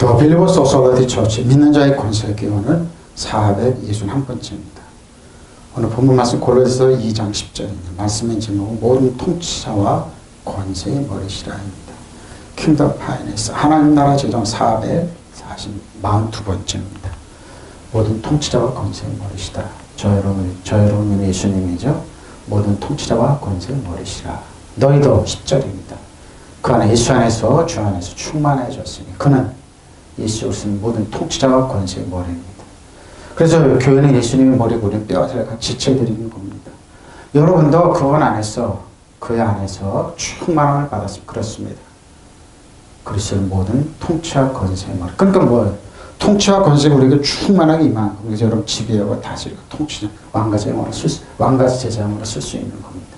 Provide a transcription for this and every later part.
더 빌리버스 오소라티 처치 믿는 자의 권세 기원은 461번째입니다. 오늘 본문 말씀 골로새서 2장 10절입니다. 말씀의 제목은 모든 통치자와 권세의 머리시라입니다. 킹덤 파이낸스 하나님 나라 제정 442번째입니다. 모든 통치자와 권세의 머리시다. 저 여러분은 예수님이죠. 모든 통치자와 권세의 머리시라. 너희도 10절입니다. 그 안에 예수 안에서 주 안에서 충만해졌으니 그는 예수 그리스도는 모든 통치자와 권세의 머리입니다. 그래서 교회는 예수님의 머리고 우리는 뼈와 살과 지체드리는 겁니다. 여러분도 그분 안에서 그 안에서 충만함을 받았으면 그렇습니다. 그리스도는 모든 통치와 권세의 머리. 그러니까 뭐예요? 통치와 권세가 우리에게 충만하게 임하는 겁니다. 그래서 여러분 지배하고 다스리고 통치자 왕가지 제사장으로 쓸 수 있는 겁니다.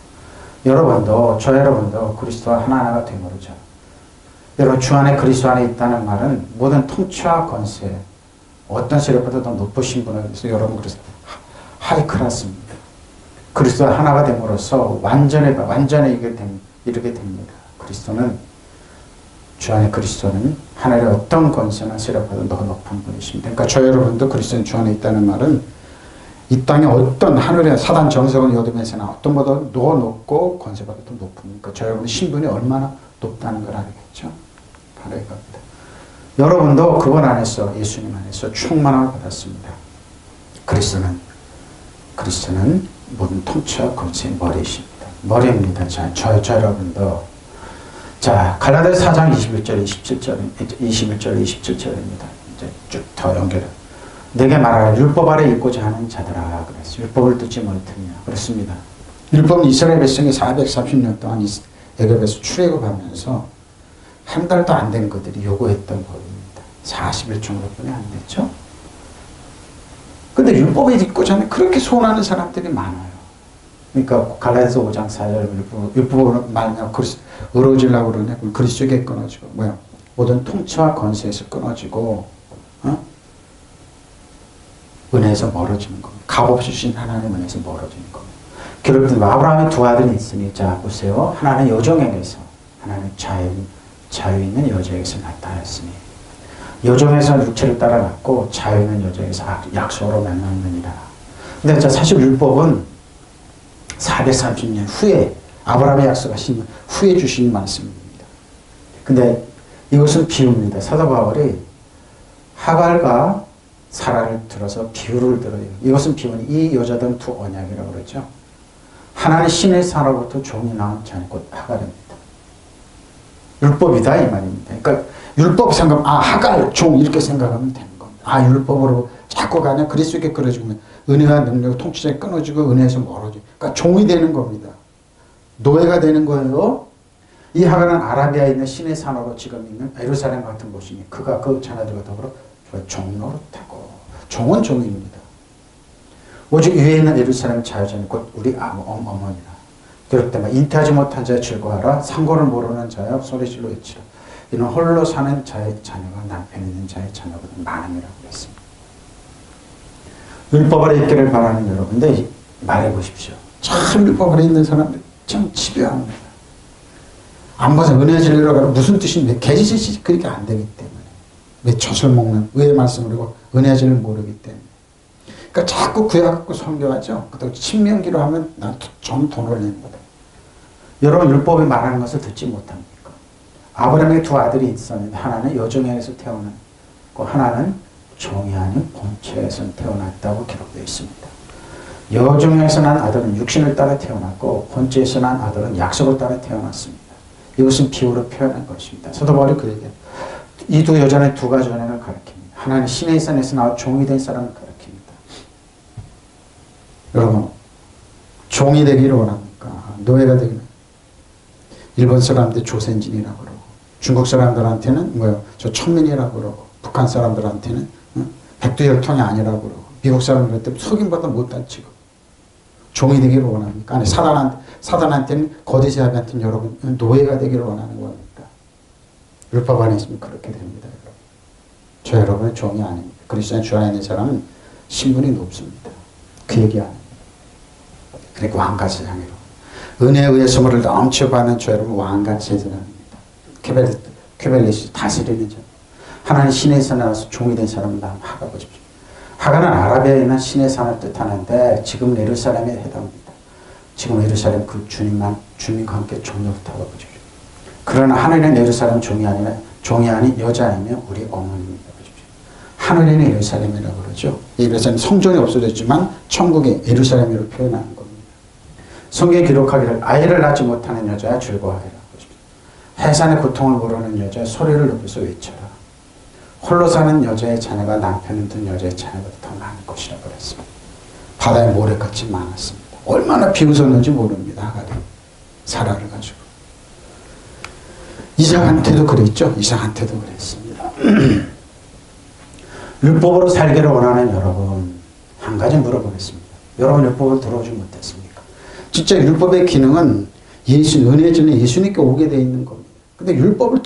여러분도 저 여러분도 그리스도와 하나하나가 되므로죠. 여러분 주 안에 그리스도 안에 있다는 말은 모든 통치와 권세 어떤 세력보다 더 높으신 분에 대해서 여러분 그래서 하이 클래스입니다. 그리스도와 하나가 됨으로써 완전히 이르게 됩니다. 그리스도는 주 안에 그리스도는 하늘의 어떤 권세나 세력보다 더 높은 분이십니다. 그러니까 저 여러분도 그리스도는 주 안에 있다는 말은 이 땅에 어떤 하늘의 사단 정세군 여둠에서나 어떤 보다 더 높고 권세보다 더 높은 그러니까 저 여러분의 신분이 얼마나 높다는 걸 알겠죠? 바로 이겁니다. 여러분도 그분 안에서 예수님 안에서 충만함을 받았습니다. 그리스도는 모든 통치와 권세의 머리이십니다. 머리입니다. 자, 저 여러분도 자 갈라디아서 4장 21절 27절입니다. 이제 쭉 더 연결해. 내게 말하라 율법 아래 있고자 하는 자들아 그랬어요. 율법을 듣지 못했냐 그렇습니다. 율법은 이스라엘 백성이 430년 동안 애굽에서 출애굽하면서 한 달도 안 된 것들이 요구했던 법입니다. 40일 정도뿐이 안 됐죠. 근데 율법에 있고자 하는 그렇게 소원하는 사람들이 많아요. 그러니까 갈라디아서 5장 4절 율법으로 말하면 의로워지려고 그러네. 그리스도에게 끊어지고 뭐야 모든 통치와 권세에서 끊어지고 은혜에서 멀어지는 겁니다. 값없이 주신 하나님의 은혜에서 멀어지는 겁니다. 그렇듯 아브라함의 두 아들이 있으니 자 보세요. 하나는 여종에게서 하나는 자유 있는 여자에게서 나타났으니 여종에서 육체를 따라 났고 자유 있는 여자에게서 약속으로 만났느니라. 근데 자 사실 율법은 430년 후에 아브라함의 약속하신 후에 주신 말씀입니다. 근데 이것은 비유입니다. 사도 바울이 하갈과 사라를 들어서 비유를 들어요. 이것은 비유는 이 여자들은 두 언약이라고 그러죠. 하나는 신의 사로부터 종이 나온 자니 곧 하갈입니다. 율법이다 이 말입니다. 그러니까 율법 생각 하갈 종 이렇게 생각하면 되는 겁니다. 율법으로 자꾸 가냐 그리스도께 끊어지면 은혜와 능력 통치자에 끊어지고 은혜에서 멀어지고 그러니까 종이 되는 겁니다. 노예가 되는 거예요. 이 하갈은 아라비아에 있는 신의 산으로 지금 있는 예루살렘 같은 곳이니 그가 그 자녀들과 더불어 종노릇하고 종은 종입니다. 오직 위에 있는 예루살렘 자유자는 곧 우리 어머니라. 그럴 때만 잉태하지 못한 자의 즐거워하라. 상고를 모르는 자여 소리질러 외치라. 이는 홀로 사는 자의 자녀가 남편 있는 자의 자녀보다 많음이라고 했습니다. 율법 아래 있기를 바라는 여러분들 말해보십시오. 참 율법 아래 있는 사람들 참 집요합니다. 안 봐서 은혜 진리로 가면 무슨 뜻인데 개짓이 그렇게 안 되기 때문에 왜 젖을 먹는 의의 말씀을 그리고 은혜 진리를 모르기 때문에 그러니까 자꾸 구약 갖고 설교하죠. 그렇다고 친명기로 하면 난 전 돈을 내는 거다. 여러분 율법이 말하는 것을 듣지 못합니까? 아브라함의 두 아들이 있었는데 하나는 여종에게서 태어났고 하나는 종이 아닌 본체에서 태어났다고 기록되어 있습니다. 여종에서 난 아들은 육신을 따라 태어났고 본체에서 난 아들은 약속을 따라 태어났습니다. 이것은 비유로 표현한 것입니다. 사도 바울이 그 얘기해요. 이 두 여자는 두 가지 은혜를 가르칩니다. 하나는 신의 산에서 나와 종이 된 사람을 가르칩니다. 여러분 종이 되기를 원합니까? 노예가 되기를. 일본 사람들 조선진이라고 그러고 중국 사람들한테는 저 천민이라고 그러고 북한 사람들한테는 백두혈통이 아니라고 그러고 미국 사람들한테 속임보다 못한 취급. 종이 되기를 원합니까? 아니 사단한테는 거대제압한테는 여러분 노예가 되기를 원하는 겁니까? 율법 안에 있으면 그렇게 됩니다. 여러분. 저 여러분은 종이 아닙니다. 그리스도인 주 안에 있는 사람은 신분이 높습니다. 그 얘기 아닙니다. 그러니까 왕같이 향해로 은혜에 의해 선물을 넘쳐 받는 저 여러분 왕같이 제자랍니다. 쾌벨리시 다스리는 자. 하나님 시내에서 나와서 종이 된 사람은 하가 보십시오. 하가는 아라비아에 있는 시내 산을 뜻하는데 지금 예루살렘에 해당합니다. 지금 예루살렘 그 주님과 함께 종노릇하고 보십시오. 그러나 하늘에는 예루살렘 종이 아닌 여자이며 우리 어머니입니다. 보십시오. 하늘에는 예루살렘이라고 그러죠. 예루살렘 성전이 없어졌지만 천국의 예루살렘으로 표현하는 겁니다. 성경에 기록하기를 아이를 낳지 못하는 여자야 즐거워하리라. 보십시오. 해산의 고통을 모르는 여자야 소리를 높여서 외쳐라. 홀로 사는 여자의 자녀가 남편을 둔 여자의 자녀보다 더 많을 것이라고 그랬습니다. 바다에 모래같이 많았습니다. 얼마나 비웃었는지 모릅니다. 하갈이 사라를 가지고. 이삭한테도 그랬죠. 이삭한테도 그랬습니다. 율법으로 살기를 원하는 여러분, 한 가지 물어보겠습니다. 여러분 율법을 들어오지 못했습니까? 진짜 율법의 기능은 은혜 전에 예수님께 오게 되어 있는 겁니다. 근데 율법을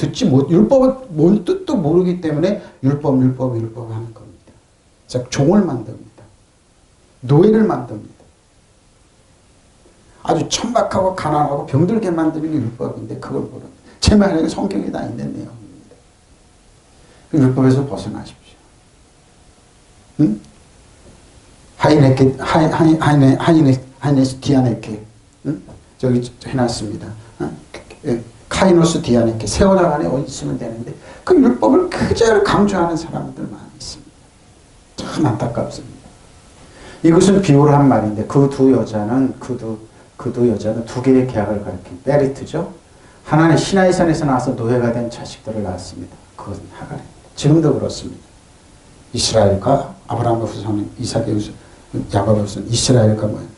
율법을 뭔 뜻도 모르기 때문에 율법 하는 겁니다. 자, 종을 만듭니다. 노예를 만듭니다. 아주 천박하고 가난하고 병들게 만드는 게 율법인데 그걸 모릅니다. 제 말에 성경에 다 있는 내용입니다. 율법에서 벗어나십시오. 응? 하이네스 디아네케, 응? 저기 해놨습니다. 카이노스 디아네케, 세월당 안에 어디 있으면 되는데 그 율법을 그대로 강조하는 사람들 많이 있습니다. 참 안타깝습니다. 이것은 비유를 한 말인데 그 두 여자는 두 개의 계약을 가리킨 베리트죠. 하나는 시나이산에서 나와서 노예가 된 자식들을 낳았습니다. 그것은 하갈입니다. 지금도 그렇습니다. 이스라엘과 아브라함의 후손, 이삭의 후손, 야곱의 후손, 이스라엘과 뭐예요?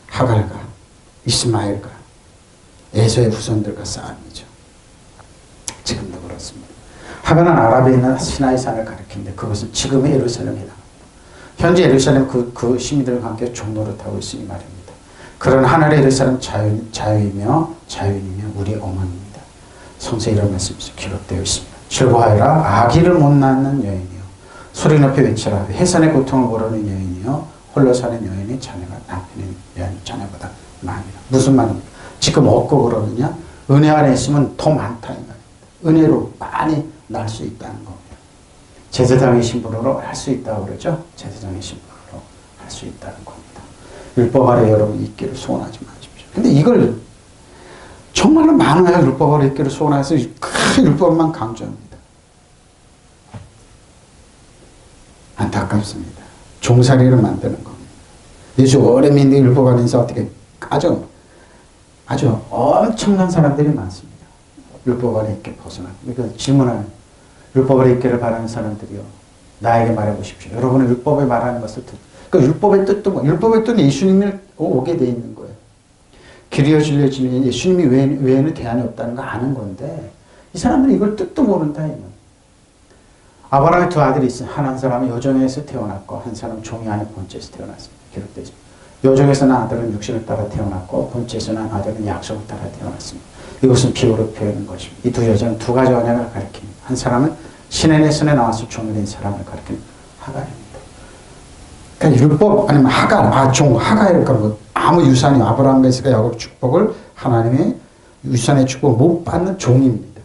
하갈과 이스마엘과 에서의 후손들과 싸움이죠. 지금도 그렇습니다. 하갈은 아랍에 있는 시나이산을 가리키는데 그것은 지금의 예루살렘이다. 현재 예루살렘 그 시민들과 함께 종노릇하고 있으니 말입니다. 그런 하늘의 예루살렘 자유이며 우리 어머니입니다. 성서 이런 말씀이 기록되어 있습니다. 즐거워하여라 아기를 못 낳는 여인이요 소리 높이 외쳐라 해산의 고통을 모르는 여인이요 홀로 사는 여인의 자녀가 남편의 여인 자녀보다 많으라. 무슨 말입니까? 지금 없고 그러느냐? 은혜 안에 있으면 더 많다 이 말입니다. 은혜로 많이 낳을 수 있다는 겁니다. 제사장의 신분으로 할 수 있다고 그러죠. 제사장의 신분으로 할 수 있다는 겁니다. 율법 아래 여러분 있기를 소원하지 마십시오. 근데 이걸 정말로 많아요. 율법 아래 있기를 소원해서 큰 율법만 강조합니다. 안타깝습니다. 종살이를 만드는 겁니다. 예수 오래 믿는 율법 안에서 어떻게 아주 엄청난 사람들이 많습니다. 율법 아래 있게 벗어나. 그러니까 질문하는 율법 아래 있기를 바라는 사람들이요. 나에게 말해보십시오. 여러분은 율법에 말하는 것을 그러니까 율법의 뜻도 율법의 뜻은 예수님이 오게 돼 있는 거예요. 길이어 진리지는 예수님이 외에는 대안이 없다는 거 아는 건데 이 사람들은 이걸 뜻도 모른다. 아브라함의 두 아들이 있어요. 한 사람은 여종에서 태어났고 한 사람은 종이 아닌 본체에서 태어났습니다. 기록되어 있습니다. 여종에서 난 아들은 육신을 따라 태어났고 본체에서 난 아들은 약속을 따라 태어났습니다. 이것은 비유로 표현한 것입니다. 이 두 여자는 두 가지 언약을 가리킵니다. 한 사람은 신의 손에 나와서 종이 된 사람을 가리키는 하갈입니다. 그러니까 율법 아니면 하갈이니까 뭐 아무 유산이 아브라함, 이삭, 야곱 축복을 하나님의 유산의 축복을 못 받는 종입니다.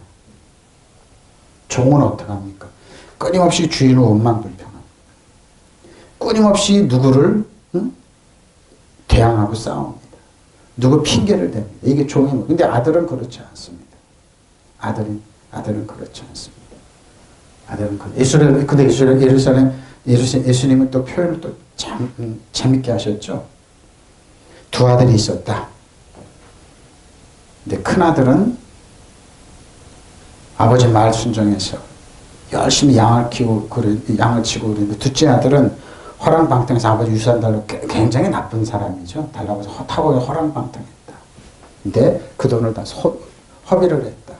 종은 어떻게 합니까? 끊임없이 주인의 원망 불평합니다. 끊임없이 누구를 대항하고 싸웁니다. 누구 핑계를 댑니다. 이게 종입니다. 근데 아들은 그렇지 않습니다. 아들은 그렇지 않습니다. 근데 예수님은 또 표현을 또 참 재밌게 하셨죠. 두 아들이 있었다. 근데 큰 아들은 아버지 말 순종해서 열심히 양을 치고 그랬는데 둘째 아들은 허랑방탕해서 아버지 유산 달라고 굉장히 나쁜 사람이죠. 달라고 해서 타고 허랑방탕했다. 근데 그 돈을 다 허비를 했다.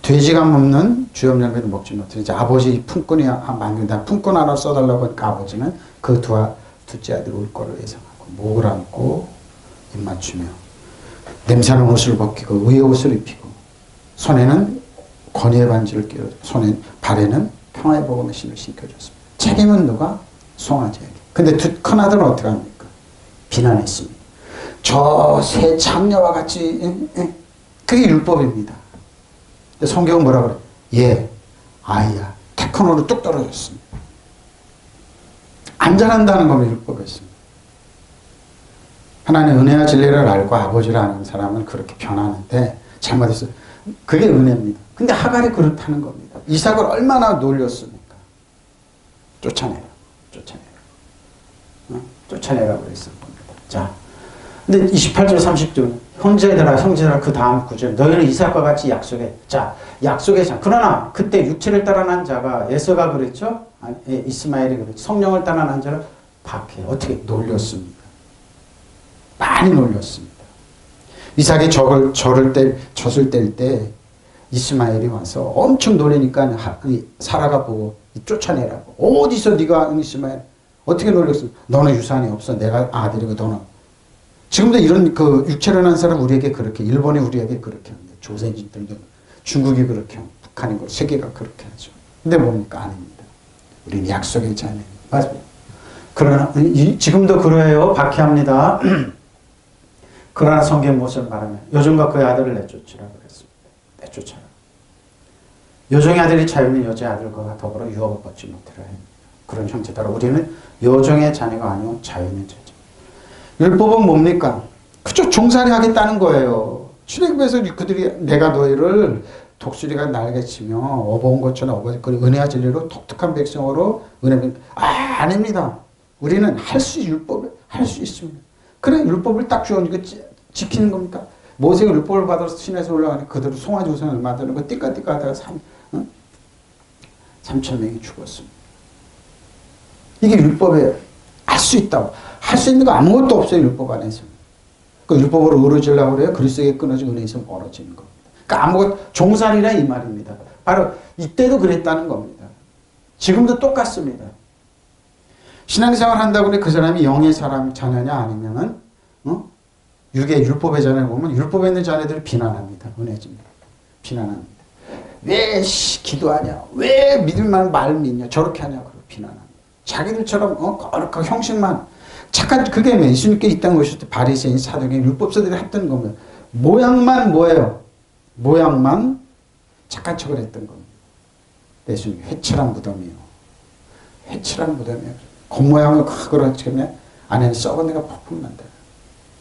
돼지가 먹는 주염 열매를 먹지 못해 이제 아버지 품꾼이 만든다. 품꾼 하나 써달라고 하니까 아버지는 그 둘째 아들 올 거를 예상하고 목을 안고 입 맞추며 냄새나는 옷을 벗기고 의의 옷을 입히고 손에는 권위의 반지를 끼워 발에는 평화의 복음의 신을 신겨줬습니다. 책임은 누가? 송아지에게. 근데 큰 아들은 어떻게 합니까? 비난했습니다. 저 새 참녀와 같이 그게 율법입니다. 성경은 뭐라 그래? 아이야. 테크노로 뚝 떨어졌습니다. 안 잘한다는 겁니다. 율법에서. 하나님 은혜와 진리를 알고 아버지를 아는 사람은 그렇게 변하는데 잘못했어. 그게 은혜입니다. 근데 하갈이 그렇다는 겁니다. 이삭을 얼마나 놀렸습니까? 쫓아내라. 쫓아내라고 그랬을 겁니다. 자, 근데 28절 30절 형제들아 그 다음 구절 너희는 이삭과 같이 약속해. 자, 약속의 자. 그러나 그때 육체를 따라난 자가 에서가 그랬죠? 이스마엘이 그랬죠. 성령을 따라난 자를 박해. 어떻게? 놀렸습니다. 많이 놀렸습니다. 이삭이 젖을 뗄 때 이스마엘이 와서 엄청 놀리니까 사라가 보고 쫓아내라고. 어디서 네가 이스마엘 어떻게 놀렸어? 너는 유산이 없어. 내가 아들이고 너는. 지금도 이런 그 육체를 난 사람 우리에게 그렇게 일본이 우리에게 그렇게 합니다. 조선인들도 중국이 그렇게 하고 북한이고 세계가 그렇게 하죠. 근데 뭡니까? 아닙니다. 우리는 약속의 자녀입니다. 맞아요. 그러나 지금도 그래요. 박해합니다. 그러나 성경 무엇을 말하면 요정과 그의 아들을 내쫓으라 그랬습니다. 내쫓아라. 요정의 아들이 자유는 여자의 아들과 더불어 유업을 받지 못하라 합니다. 그런 형제들아 우리는 요정의 자녀가 아니고 자유는 자녀. 율법은 뭡니까? 그저 종살이 하겠다는 거예요. 출애굽에서 그들이 내가 너희를 독수리가 날개치며 업어온 것처럼 업어줄 거리 은혜와 진리로 독특한 백성으로 아닙니다. 우리는 율법을 할 수 있습니다. 그래 율법을 딱 주어니까 지키는 겁니까? 모세가 율법을 받아서 신에서 올라가니 그대로 송아지 우상을 만드는 띠까띠까 하다가 3,000명이 죽었습니다. 이게 율법에 할 수 있다고. 할 수 있는 거 아무것도 없어요. 율법 안에서. 그 율법으로 의로지려고 그래요. 그리스도에게 끊어진 은혜에서 멀어지는 겁니다. 그러니까 아무것도 종살이라 이 말입니다. 바로 이때도 그랬다는 겁니다. 지금도 똑같습니다. 신앙생활 한다고 그 사람이 영의 사람 자녀냐 아니면은 육의 율법의 자녀를 보면 율법에 있는 자녀들을 비난합니다. 은혜집니다. 비난합니다. 왜 기도하냐? 왜 믿을만 말 믿냐? 저렇게 하냐? 그러고 비난합니다. 자기들처럼 거룩하고 형식만 착한 그게 예수님께 이 땅에 오실 때 바리새인 사두개인 율법사들이 했던 겁니다. 모양만 뭐예요? 모양만 착한 척을 했던 겁니다. 예수님 회칠한 무덤이요. 회칠한 무덤이요. 겉모양을 그렇게 하면 안에는 썩은 데가 폭풍 난다.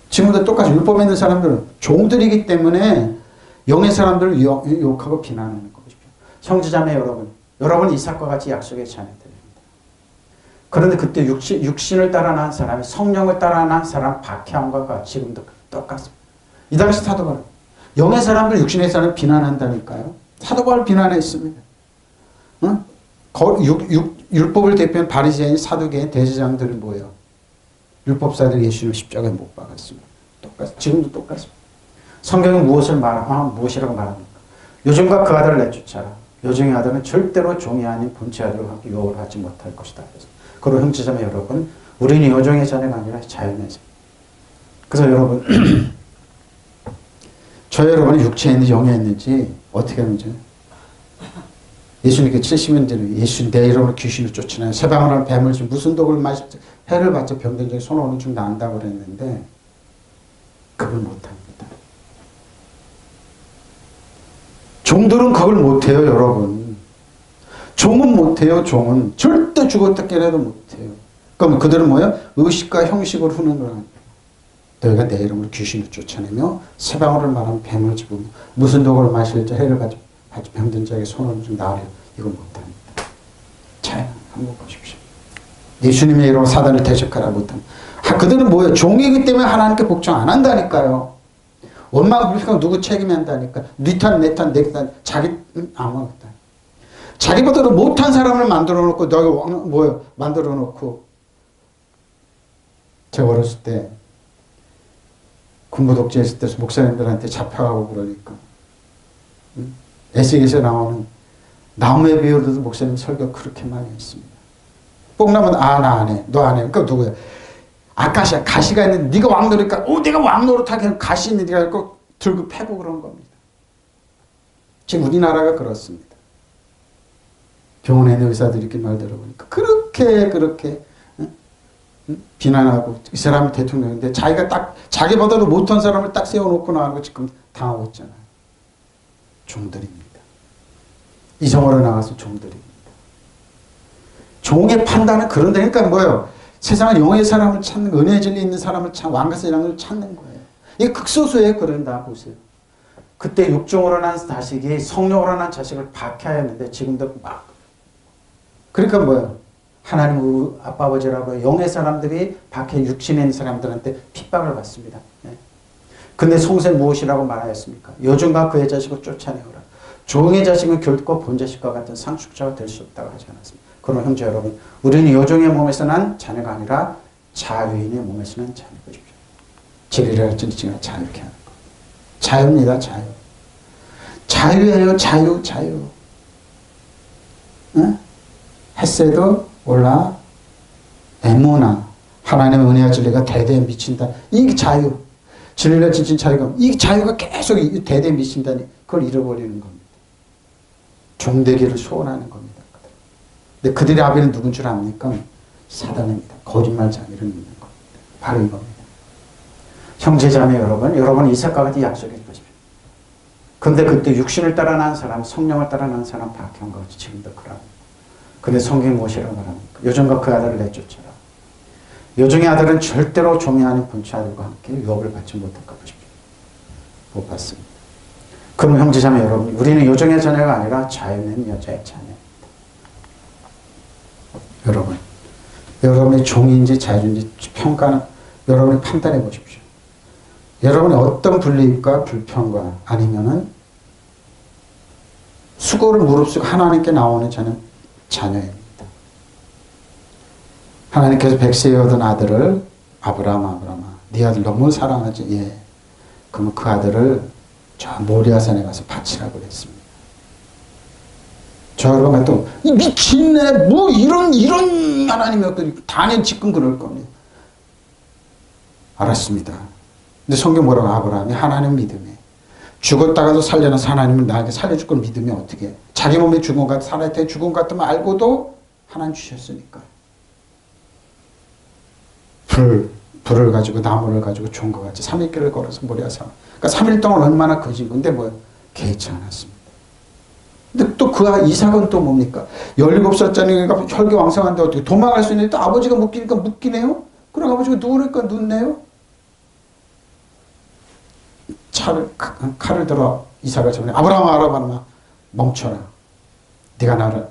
지금도 똑같이 율법에 있는 사람들은 종들이기 때문에 영의 사람들을 욕하고 비난하는 것이죠. 형제자매 여러분 이삭과 같이 약속의 자녀들입니다. 그런데 그때 육신을 따라 난 사람이 성령을 따라 난 사람 박해함과 지금도 똑같습니다. 이 당시 사도 바울 영의 사람들 육신의 사람을 비난한다니까요. 사도 바울 비난했습니다. 율법을 대표한 바리새인 사두개인 대제사장들이 뭐예요? 율법사들이 예수님을 십자가에 못 박았습니다. 지금도 똑같습니다. 성경은 무엇이라고 말합니까? 요정과 그 아들을 내쫓아라. 요정의 아들은 절대로 종이 아닌 본체 아들과 유업을 하지 못할 것이다. 그리고 형제자매 여러분, 우리는 요정의 자녀가 아니라 자연의 자녀. 그래서 여러분, 저 여러분이 육체에 있는지 영에 있는지 어떻게 하면 돼요? 예수님께 70년 전에 예수님 내 이름으로 귀신을 쫓으나요? 세방을 하는 뱀을 지금 무슨 독을 마실지 해를 받자 병든 적이 손 오는 중 난다고 그랬는데 그걸 못합니다. 종들은 그걸 못해요. 여러분. 종은 못해요. 종은. 절대 죽었다 깨라도 못해요. 그럼 그들은 뭐예요? 의식과 형식을 후는 거예요. 너희가 내 이름으로 귀신을 쫓아내며 세방울을 말하면 뱀을 집으며 무슨 독을 마실지 해를 받자 병든 자에게 손을 좀 나으려. 이거 못합니다. 자, 한번 보십시오. 예수님의 이름으로 사단을 대적하라 못합니다. 그들은 뭐예요? 종이기 때문에 하나님께 복종 안 한다니까요. 원망 불평 누구 책임한다니까. 네 탓, 내 탓, 내 탓. 자기 아무것도. 자기보다도 못한 사람을 만들어 놓고 너희 뭐예요? 만들어 놓고. 제가 어렸을 때 군부 독재했을 때 목사님들한테 잡혀가고 그러니까 에세이에서 나오는 나무의 비유로도 목사님 설교 그렇게 많이 했습니다. 뽕나면 나 안 해. 너 안 해. 그러니까 누구야? 아카시아 가시가 있는데 네가 왕 노릇까? 내가 왕 노릇하게 가시 있는 네가 꼭 들고 패고 그런 겁니다. 지금 우리나라가 그렇습니다. 병원에 있는 의사들이 이렇게 말 들어보니까 그렇게 비난하고 이 사람이 대통령인데 자기가 딱 자기보다도 못한 사람을 딱 세워놓고 나가고 지금 당하고 있잖아요. 종들입니다. 이성으로 나가서 종들입니다. 종의 판단은 그런 데니까 뭐예요? 세상은 영의 사람을 찾는, 은혜의 진리 있는 사람을 왕가서 이랑을 찾는 거예요. 이게 극소수예요. 그런다 보세요. 그때 육종으로 난 자식이 성령으로 난 자식을 박해하였는데 지금도 막. 그러니까 뭐예요? 하나님 아빠 아버지라고 영의 사람들이 박해 육신에 있는 사람들한테 핍박을 받습니다. 근데 성세 무엇이라고 말하였습니까? 요즘과 그의 자식을 쫓아내어라. 종의 자식은 결코 본 자식과 같은 상속자가 될 수 없다고 하지 않았습니다. 그럼 형제 여러분, 우리는 요종의 몸에서 난 자녀가 아니라 자유인의 몸에서 난 자녀 보십시오. 진리를 할지는 자유케 하는 거. 자유입니다. 자유. 자유예요. 자유. 자유. 응? 햇새도 올라 에모나 하나님의 은혜와 진리가 대대에 미친다. 이 자유. 진리를 지킨 자유가, 이 자유가 계속 대대에 미친다니 그걸 잃어버리는 겁니다. 종되기를 소원하는 겁니다. 근데 그들의 아비는 누군 줄 압니까? 사단입니다. 거짓말쟁이를 믿는 겁니다. 바로 이겁니다. 형제자매 여러분 이삭과 같이 약속해 보십시오. 근데 그때 육신을 따라 난 사람, 성령을 따라 난 사람 박해한 것이 지금도 그러고. 근데 성경이 무엇이라고 말합니까? 요정과 그 아들을 내쫓아라. 요정의 아들은 절대로 종이 아닌 본체 아들과 함께 유업을 받지 못할까 보십시오. 못 받습니다. 그럼 형제자매 여러분, 우리는 요정의 자녀가 아니라 자유는 여자의 자녀입니다. 여러분의 종인지 자유인지 평가는 여러분이 판단해 보십시오. 여러분의 어떤 불이익과 불평과 아니면은 수고를 무릅쓰고 하나님께 나오는 자녀입니다. 하나님께서 백세에 얻은 아들을 아브라함아 네 아들 너무 사랑하지? 예. 그러면 그 아들을 저 모리아산에 가서 바치라고 그랬습니다. 저 여러분 또 미친네 뭐 이런 하나님이었더니 당연히 지금 그럴 겁니다. 알았습니다. 근데 성경 뭐라고? 아브라함이 하나님 믿음에 죽었다가도 살려놔서 하나님은 나에게 살려줄 걸 믿으면 어떻게 해? 자기 몸에 죽은 것 같아 살아야 돼. 죽은 것 같으면 알고도 하나님 주셨으니까. 불을 가지고 나무를 가지고 종과 같이 3일길을 걸어서 모리아산. 그러니까 3일 동안 얼마나 거진 건데 뭐 개의치 않았습니다. 근데 또 그 이삭은 또 뭡니까? 17살짜리가 혈기왕성한데 어떻게 도망갈 수 있는데 또 아버지가 묶이니까 묶이네요? 그럼 아버지가 누우니까 눕네요? 칼을 들어 이삭을 잡으니 아브라함아 멈춰라. 네가 나를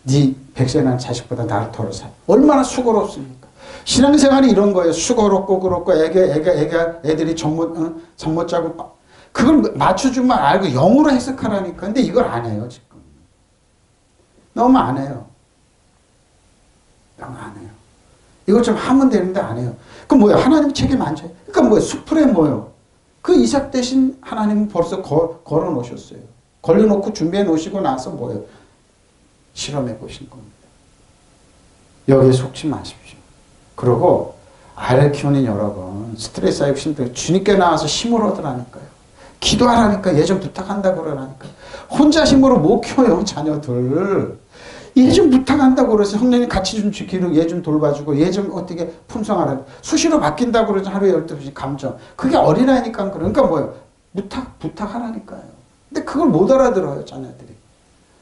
네 백세 난 자식보다 나를 덜어 살. 얼마나 수고롭습니까? 신앙생활이 이런 거예요. 수고롭고 그렇고 애들이 잠못 자고 그걸 맞춰주면 알고 영어로 해석하라니까. 근데 이걸 안 해요 지금. 너무 안 해요. 너무 안 해요. 이걸 좀 하면 되는데 안 해요. 그럼 뭐예요? 하나님 책임 안 져요. 그러니까 뭐예요? 수풀에 뭐예요? 그 이삭 대신 하나님은 벌써 걸어 놓으셨어요. 걸려놓고 준비해 놓으시고 나서 뭐예요? 실험해 보신 겁니다. 여기에 속지 마십시오. 그리고 아이를 키우는 여러분 스트레스 쌓이고 힘들어 주님께 나와서 힘을 얻으라니까요. 기도하라니까. 얘 좀 부탁한다고 그러라니까. 혼자 힘으로 못 키워요 자녀들. 얘 좀 부탁한다고 그래서 형님이 같이 좀 지키고 얘 좀 돌봐주고 얘 좀 어떻게 품성하라. 수시로 바뀐다고 그러죠. 하루에 12번씩 감정. 그게 어린아이니까. 그러니까 뭐예요? 부탁하라니까요. 근데 그걸 못 알아들어요 자녀들이.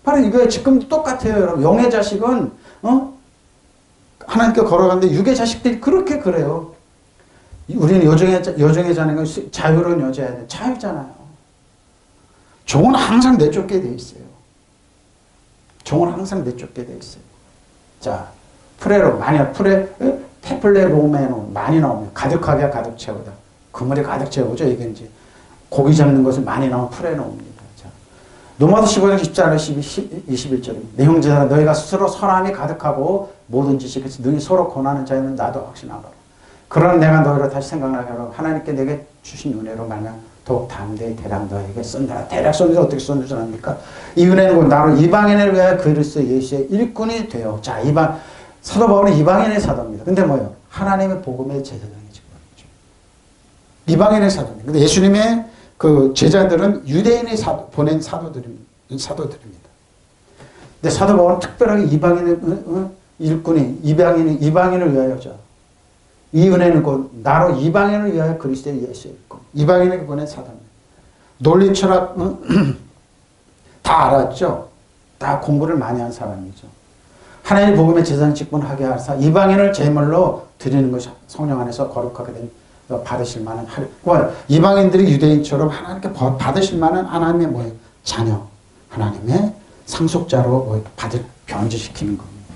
바로 이거예요. 지금도 똑같아요 여러분. 영의 자식은 하나님께 걸어가는데 육의 자식들이 그렇게 그래요. 우리는 여정의 자녀가 자유로운 여자야. 자유잖아요. 종은 항상 내쫓게 돼 있어요. 종은 항상 내쫓게 돼 있어요. 자, 테플레로메노 많이 나오면 가득하게 가득 채우다. 그물에 가득 채우죠. 이게 이제 고기 잡는 것을 많이 나오면 풀어놓습니다. 자, 로마서 15장 14절 21절입니다. 내 형제들아 너희가 스스로 선함이 가득하고 모든 지식에서 능히 서로 권하는 자에는 나도 확신하노라. 그러나 내가 너희를 다시 생각나게 하라. 하나님께 내게 주신 은혜로 말면 더욱 담대히 대략 너에게 쏜다. 대략 쏜다. 어떻게 쏜 줄 압니까? 이 은혜는 나로 이방인을 위하여 그리스도 예수의 일꾼이 되어. 자, 사도 바울은 이방인의 사도입니다. 근데 뭐예요? 하나님의 복음의 제사장이죠. 이방인의 사도입니다. 근데 예수님의 그 제자들은 유대인의 보낸 사도들입니다. 근데 사도 바울은 특별하게 이방인의 일꾼이 이방인을 위하여죠. 이 은혜는 곧 나로 이방인을 위하여 그리스도의 예수의 일꾼. 이방인에게 보낸 사도입니다. 논리 철학 다 알았죠. 다 공부를 많이 한 사람이죠. 하나님 복음의 제사장 직분을 하게 하사 이방인을 제물로 드리는 것이 성령 안에서 거룩하게 된 받으실 만한 이방인들이 유대인처럼 하나님께 받으실 만한 하나님의 뭐예요? 자녀, 하나님의 상속자로 뭐 변질시키는 겁니다.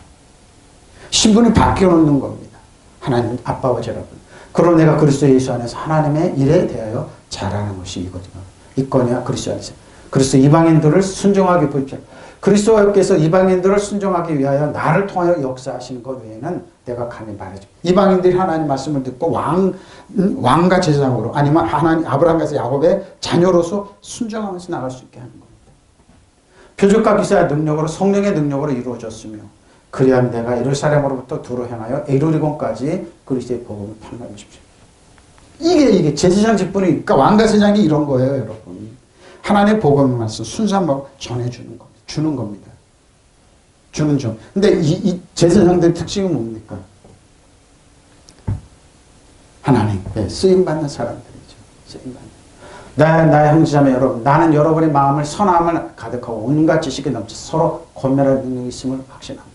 신분을 바뀌어놓는 겁니다. 하나님 아빠와 여러분. 그러나 내가 그리스도 예수 안에서 하나님의 일에 대하여 잘하는 것이 이거든요. 이거냐 그리스도 안에서. 그리스도 이방인들을 순종하게 보십시오. 그리스도께서 이방인들을 순종하기 위하여 나를 통하여 역사하시는 것 외에는 내가 감히 말해줘. 이방인들이 하나님 말씀을 듣고 왕과 제사장으로 아니면 하나님 아브라함과 야곱의 자녀로서 순종하면서 나갈 수 있게 하는 겁니다. 표적과 기사의 능력으로 성령의 능력으로 이루어졌으며 그리하면 내가 예루살렘으로부터 두로 향하여 이루리곤까지 그리스도의 복음을 판매하고 싶죠. 이게 제사장 직분이 그러니까 왕과 제사장이 이런 거예요, 여러분. 하나님의 복음을 말씀 순수한 전해주는 겁니다. 주는 겁니다. 주는 좀. 근데 이 제사장들의 특징은 뭡니까? 하나님께 쓰임받는 사람들이죠. 쓰임받는. 나의 형제자매 여러분, 나는 여러분의 마음을 선함을 가득하고 온갖 지식이 넘쳐 서로 권면할 능력이 있음을 확신합니다.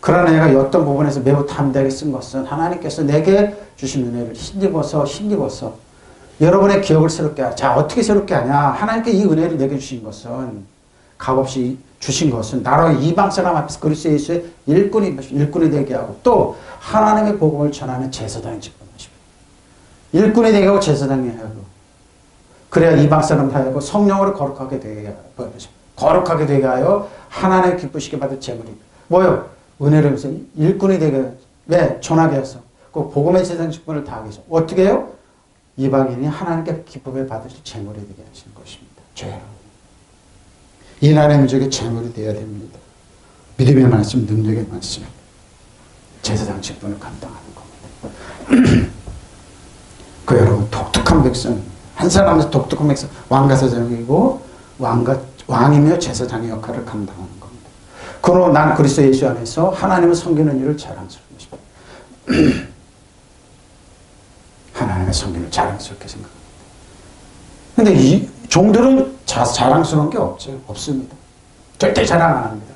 그러나 내가 어떤 부분에서 매우 담대하게 쓴 것은 하나님께서 내게 주신 은혜를 힘입어서 여러분의 기억을 새롭게 하자. 자, 어떻게 새롭게 하냐? 하나님께 이 은혜를 내게 주신 것은 값없이 주신 것은 나로 이방 사람 앞에서 그리스도 예수의 일꾼이 되게 하고 또 하나님의 복음을 전하는 제사장이 직분하십니다. 일꾼이 되게 하고 제사장이 하고 그래야 이방 사람을 하고 성령으로 거룩하게 되게 하고 거룩하게 되게 하여 하나님의 기쁘시게 받을 제물이 뭐요? 은혜를 위해서 일꾼이 되게 왜? 전하게 해서 그 복음의 제사장 직분을 다하게 해서 어떻게 해요? 이방인이 하나님께 기쁨을 받으실 제물이 되게 하시는 것입니다. 죄로. 이 나라의 민족의 제물이 되어야 됩니다. 믿음의 말씀, 능력의 말씀. 제사장 직분을 감당하는 겁니다. 그 여러분 독특한 백성, 한 사람에서 독특한 백성, 왕과 제사장이고 왕이며 제사장의 역할을 감당하는 겁니다. 그러나 난 그리스도 예수 안에서 하나님을 섬기는 일을 자랑스럽게 싶어요. 하나님의 섬기는 자랑스럽게 생각합니다. 근데 이 종들은 자랑스러운 게 없습니다. 절대 자랑 안 합니다.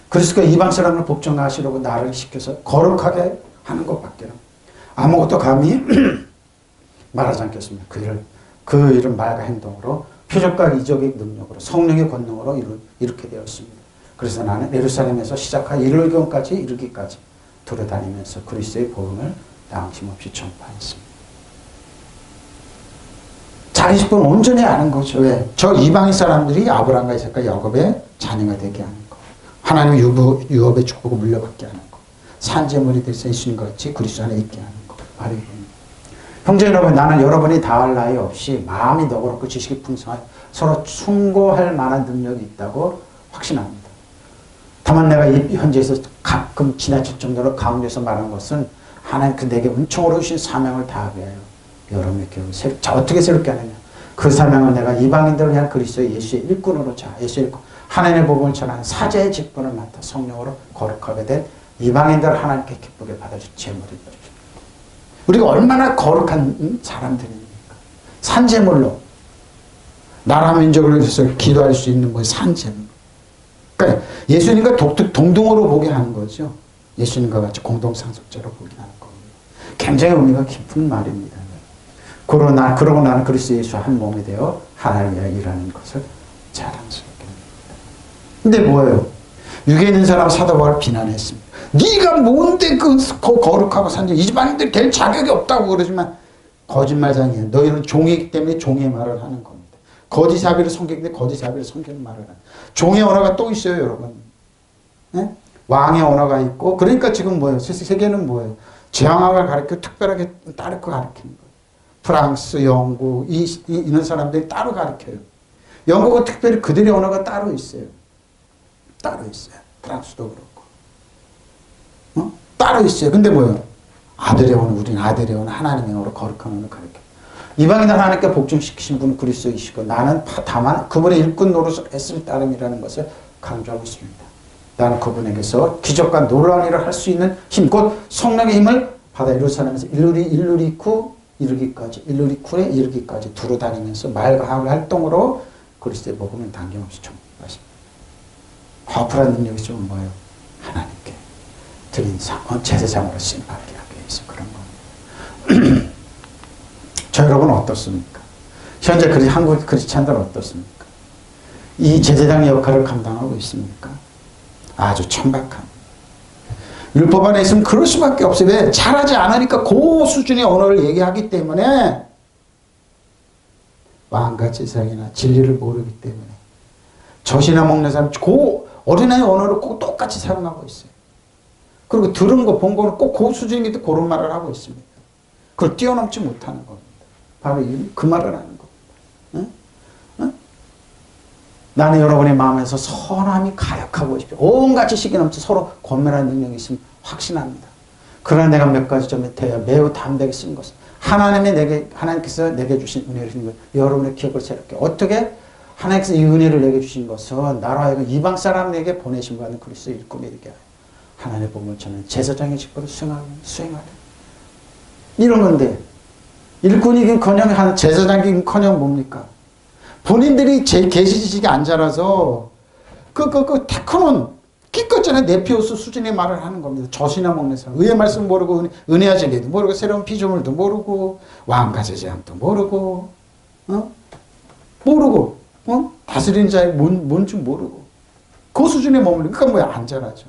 그리스도가 이방 사람을 복종하시려고 나를 시켜서 거룩하게 하는 것밖에 아무것도 감히 말하지 않겠습니다. 그 일은 말과 행동으로 표적과 이적의 능력으로 성령의 권능으로 이렇게 되었습니다. 그래서 나는 예루살렘에서 시작하여 이르기까지 돌아다니면서 그리스도의 복음을 양심없이 전파했습니다. 자기 직분을 온전히 아는 거죠. 왜? 저 이방인 사람들이 아브라함과 이삭과 야곱의 자녀가 되게 하는 거. 하나님의 유업의 축복을 물려받게 하는 거. 산재물이 될 수 있는 것 같이 그리스도 안에 있게 하는 거. 바로 이겁니다. 형제 여러분, 나는 여러분이 다할 나위 없이 마음이 너그럽고 지식이 풍성하여 서로 충고할 만한 능력이 있다고 확신합니다. 다만 내가 이 현재에서 가끔 지나칠 정도로 가운데서 말하는 것은 하나님 내게 은총으로 주신 사명을 다하게 해요. 여러분의 기억을 어떻게 새롭게 하느냐. 그 사명은 내가 이방인들을 위한 그리스도 예수의 일꾼으로 예수의 일꾼, 하나님의 복음을 전하는 사제의 직분을 맡아 성령으로 거룩하게 된 이방인들을 하나님께 기쁘게 받아줄 제물입니다. 우리가 얼마나 거룩한 사람들입니까? 산제물로 나라 민족을 위해서 기도할 수 있는 것이 산제물. 그러니까 예수님과 동등으로 보게 하는 거죠. 예수님과 같이 공동상속자로 보게 하는 겁니다. 굉장히 의미가 깊은 말입니다. 그러고 나는 그리스도 예수 한 몸이 되어 하나님을 위하여 일하는 것을 자랑스럽게 합니다. 근데 뭐예요? 육에 있는 사람 사도 바울을 비난했습니다. 네가 뭔데 그 거룩하고 산지 이방인들 될 자격이 없다고 그러지만 거짓말장이에요. 너희는 종이기 때문에 종의 말을 하는 겁니다. 거짓 아비를 섬기기 때문에 거짓 아비를 섬기는 말을 하는. 종의 언어가 또 있어요, 여러분. 네? 왕의 언어가 있고 그러니까 지금 뭐예요? 세계는 뭐예요? 제왕학을 가르쳐 특별하게 따르고 가르치는 거예요. 프랑스, 영국 이런 사람들이 따로 가르쳐요. 영국은 특별히 그들의 언어가 따로 있어요. 따로 있어요. 프랑스도 그렇고. 따로 있어요. 근데 뭐예요? 아들의 언어, 우리는 아들의 언어, 하나님의 언어로 거룩한 언어를 가르쳐요. 이방인들 하나님께 복종시키신 분은 그리스도이시고 나는 다만 그분의 일꾼 노릇을 했을 따름이라는 것을 강조하고 있습니다. 나는 그분에게서 기적과 놀라운 일을 할 수 있는 힘, 곧 성령의 힘을 받아 예루살렘에서 일루리쿠에 이르기까지 두루 다니면서 말과 활동으로 그리스도의 복음을 당김없이 전파하십니다. 파워풀한 능력이 좀 뭐예요? 하나님께 드린 제사장으로 쓰임받게 하기 위해서 그런 겁니다. 저 여러분 어떻습니까? 현재 한국 크리스찬들 어떻습니까? 이 제사장 역할을 감당하고 있습니까? 아주 천박합니다. 율법 안에 있으면 그럴 수밖에 없어요. 왜? 잘하지 않으니까 그 수준의 언어를 얘기하기 때문에 왕과 제사장이나 진리를 모르기 때문에 젖이나 먹는 사람 그 어린아이 언어를 꼭 똑같이 사용하고 있어요. 그리고 들은 거 본 거는 꼭 그 수준인데 그런 말을 하고 있습니다. 그걸 뛰어넘지 못하는 겁니다. 바로 그 말을 하는 겁니다. 응? 응? 나는 여러분의 마음에서 선함이 가득하고 싶어요. 온갖 지식이 넘쳐 서로 권면하는 능력이 있으면 확신합니다. 그러나 내가 몇 가지 점에 대해 매우 담대하게 쓴 것은 하나님께서 내게 주신 은혜를 주신 것, 여러분의 기억을 새롭게 어떻게 하나님께서 이 은혜를 내게 주신 것은 나로 하여금 이방 사람에게 보내신 받은 그리스도의 일꾼이 되게 하여 하나님의 복음을 전하는 제사장의 직분을 수행하려 이런 건데 일꾼이긴커녕 제사장이긴커녕 뭡니까? 본인들이 계시 지식이 안 자라서 그 테크논 기껏 전에 네피오스 수준의 말을 하는 겁니다. 젖이나 먹는 사람, 의의 말씀 모르고 은혜와 진리도 모르고 새로운 피조물도 모르고 왕과 제사장도 모르고 모르고 다스리는 자의 뭔지 모르고 그 수준에 머무르니까 그러니까 뭐야 안 자라죠.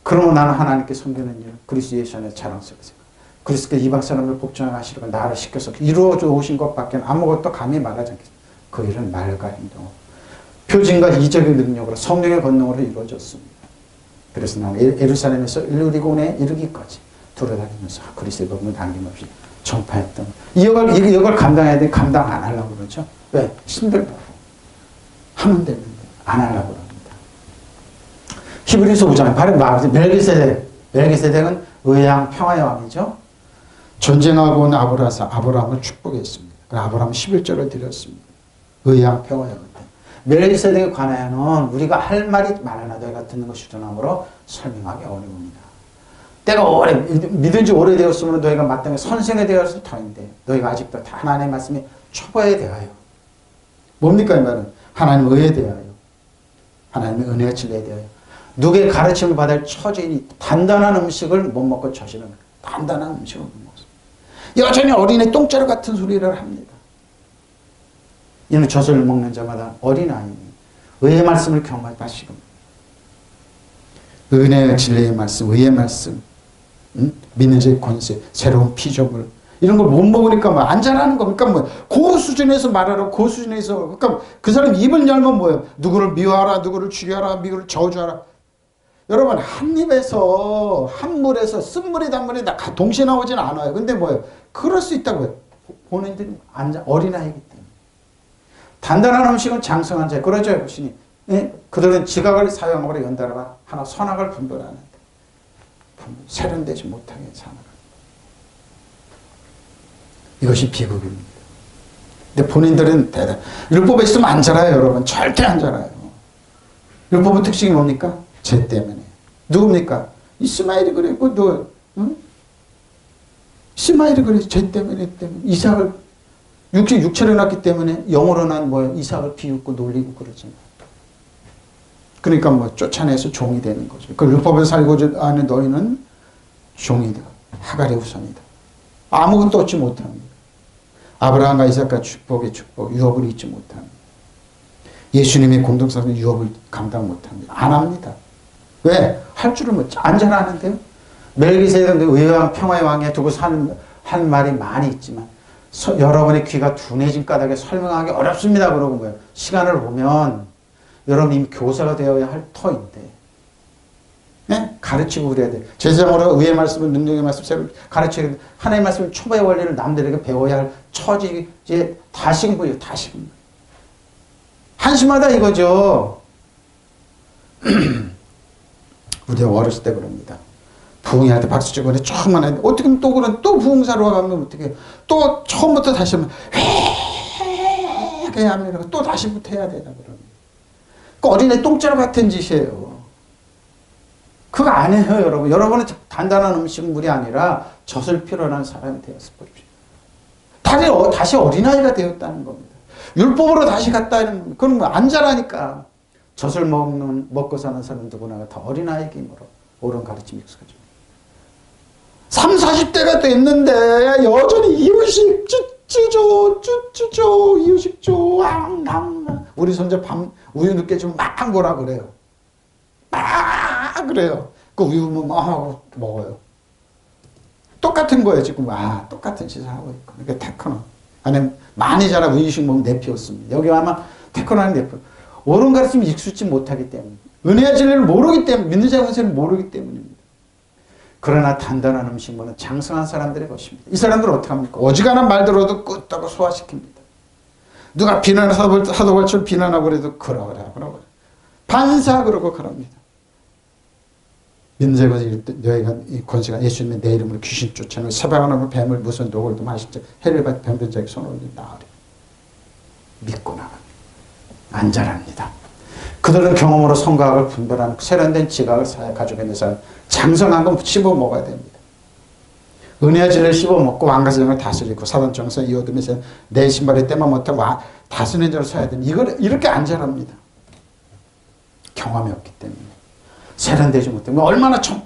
그러면 나는 하나님께 섬기는 일 그리스도 예수 안에서 자랑스럽게 생각. 그리스도께서 이방 사람을 복종하시려고 나를 시켜서 이루어져 오신 것밖에 아무것도 감히 말하지 않겠습니다. 그 일은 말과 행동, 표징과 이적의 능력으로 성령의 권능으로 이루어졌습니다. 그래서 나는 예루살렘에서 일루리곤에 이르기까지 돌아다니면서 그리스도의 복음을 남김없이 전파했던 이걸 감당해야 돼. 감당 안 하려고 그러죠. 왜? 힘들다고. 하면 되는데 안 하려고 그럽니다. 히브리서 5장에 바로 멜기세덱은 의왕 평화의 왕이죠. 전쟁하고 온 아브라함을 축복했습니다. 아브라함은 11절을 드렸습니다. 의왕 평화의 왕. 멜기세덱에 관하여는 우리가 할 말이 많으나 너희가 듣는 것이 주저함으로 설명하기 어려웁니다. 때가 믿은 지 오래되었으므로 너희가 마땅히 선생에 되었을 터인데 너희가 아직도 하나님의 말씀이 초보에 대하여 뭡니까 이 말은? 하나님의 의에 대하여 하나님의 은혜와 진리에 대하여 누구의 가르침을 받을 처지니 단단한 음식을 못 먹고 저시는 단단한 음식을 못 먹습니다. 여전히 어린애 똥자루 같은 소리를 합니다. 이는 젖을 먹는 자마다 어린아이니 의의 말씀을 경험하시고 은혜와 진리의 말씀, 의의 말씀, 믿는 자의 권세, 새로운 피조물 이런 걸 못 먹으니까 뭐 안 자라는 겁니까? 뭐 그 수준에서 말하라, 그 수준에서 그러니까 그 사람 입을 열면 뭐예요? 누구를 미워하라, 누구를 죽여라, 누구를 저주하라. 여러분 한 입에서 한 물에서 쓴물이 단물이 다 동시에 나오진 않아요. 근데 뭐예요? 그럴 수 있다고요. 본인들이 어린아이기 때문에. 단단한 음식은 장성한 자. 그러죠, 보시니. 예? 그들은 지각을 사용하고 연달아 하나 선악을 분별하는데 세련되지 못하게 살아갑니다. 이것이 비극입니다. 근데 본인들은 율법에 있으면 안 자라요, 여러분. 절대 안 자라요. 율법의 특징이 뭡니까? 죄 때문에. 누굽니까? 이스마엘이 그랬고, 이스마엘이 그랬어. 죄 때문에. 이삭을 육체로 낳기 때문에 영으로 난 이삭을 비웃고 놀리고 그러잖아요. 그러니까 쫓아내서 종이 되는 거죠. 그 율법에 살고 하는 너희는 종이다. 하갈의 후손이다. 아무것도 얻지 못합니다. 아브라함과 이삭과 축복의 축복, 유업을 잊지 못합니다. 예수님의 공동사는 유업을 감당 못합니다. 안 합니다. 왜? 할 줄은 안 잘하는데요. 멜기세덱은 의왕 평화의 왕에 두고서 한 말이 많이 있지만 여러분의 귀가 둔해진 까닭에 설명하기 어렵습니다. 그러고 뭐예요? 시간을 보면 여러분 이미 교사가 되어야 할 터인데 네? 가르치고 그래야 돼. 제사장으로 의의 말씀을 능력의 말씀을 새로 가르쳐야 돼. 하나님의 말씀을 초보의 원리를 남들에게 배워야 할 처지 이제 다시금부예요. 다시금. 한심하다 이거죠. 우리가 어렸을 때 그럽니다. 부흥회할 때 박수 치고 처음만 했는데 어떻게 또 그런 또 부흥사로 가면 어떻게 또 처음부터 다시 하면 해야 합니다. 또 다시부터 해야 되나 그러면. 그 어린애 똥자루 같은 짓이에요. 그거 안 해요, 여러분. 여러분은 단단한 음식물이 아니라 젖을 필요한 사람이 되었을 것입니다. 다시 어린아이가 되었다는 겁니다. 율법으로 다시 갔다는, 그건 안 자라니까. 젖을 먹고 사는 사람 누구나 다 어린아이에게 힘으로 옳은 가르침 익숙하죠. 30, 40대가 됐는데 여전히 이유식 쭈쭈 이유식 줘 우리 손자 우유 늦게 주면 막 뭐라 그래요. 막 그래요. 그 우유 막 먹어요. 똑같은 거예요 지금. 똑같은 짓을 하고 있고. 그러니까 테크노 아니면 많이 자라 우유식 먹으면 내피웠습니다. 여기 아마 테크노는 내피 옳은 가르침이 익숙지 못하기 때문에 은혜의 진리를 모르기 때문에 믿는 자의 권세를 모르기 때문입니다. 그러나 단단한 음식물은 장성한 사람들의 것입니다. 이 사람들은 어떻게 합니까? 어지간한 말 들어도 끄떡 소화시킵니다. 누가 비난을 사도 발출 비난하고 그래도 그러라 반사 그러고 그럽니다. 믿는 자의 권세 너희가 이 권세가 예수님의 내 이름으로 귀신 쫓아내고 사방하는 뱀을 무슨 녹을도 마실 자 해를 받 병든 자에게 손을 올린다. 믿고 나갑니다. 안 자랍니다. 그들은 경험으로 성과학을 분별하는 세련된 지각을 가지고 있는 사람 장성한 건 씹어 먹어야 됩니다. 은혜의 진리를 씹어 먹고 왕가정을 다스리고 사단 정서 이어두면서 내 신발에 때만 못하고 다스리는 자를 서야 됩니다. 이걸 이렇게 안 자랍니다. 경험이 없기 때문에 세련되지 못해. 얼마나 저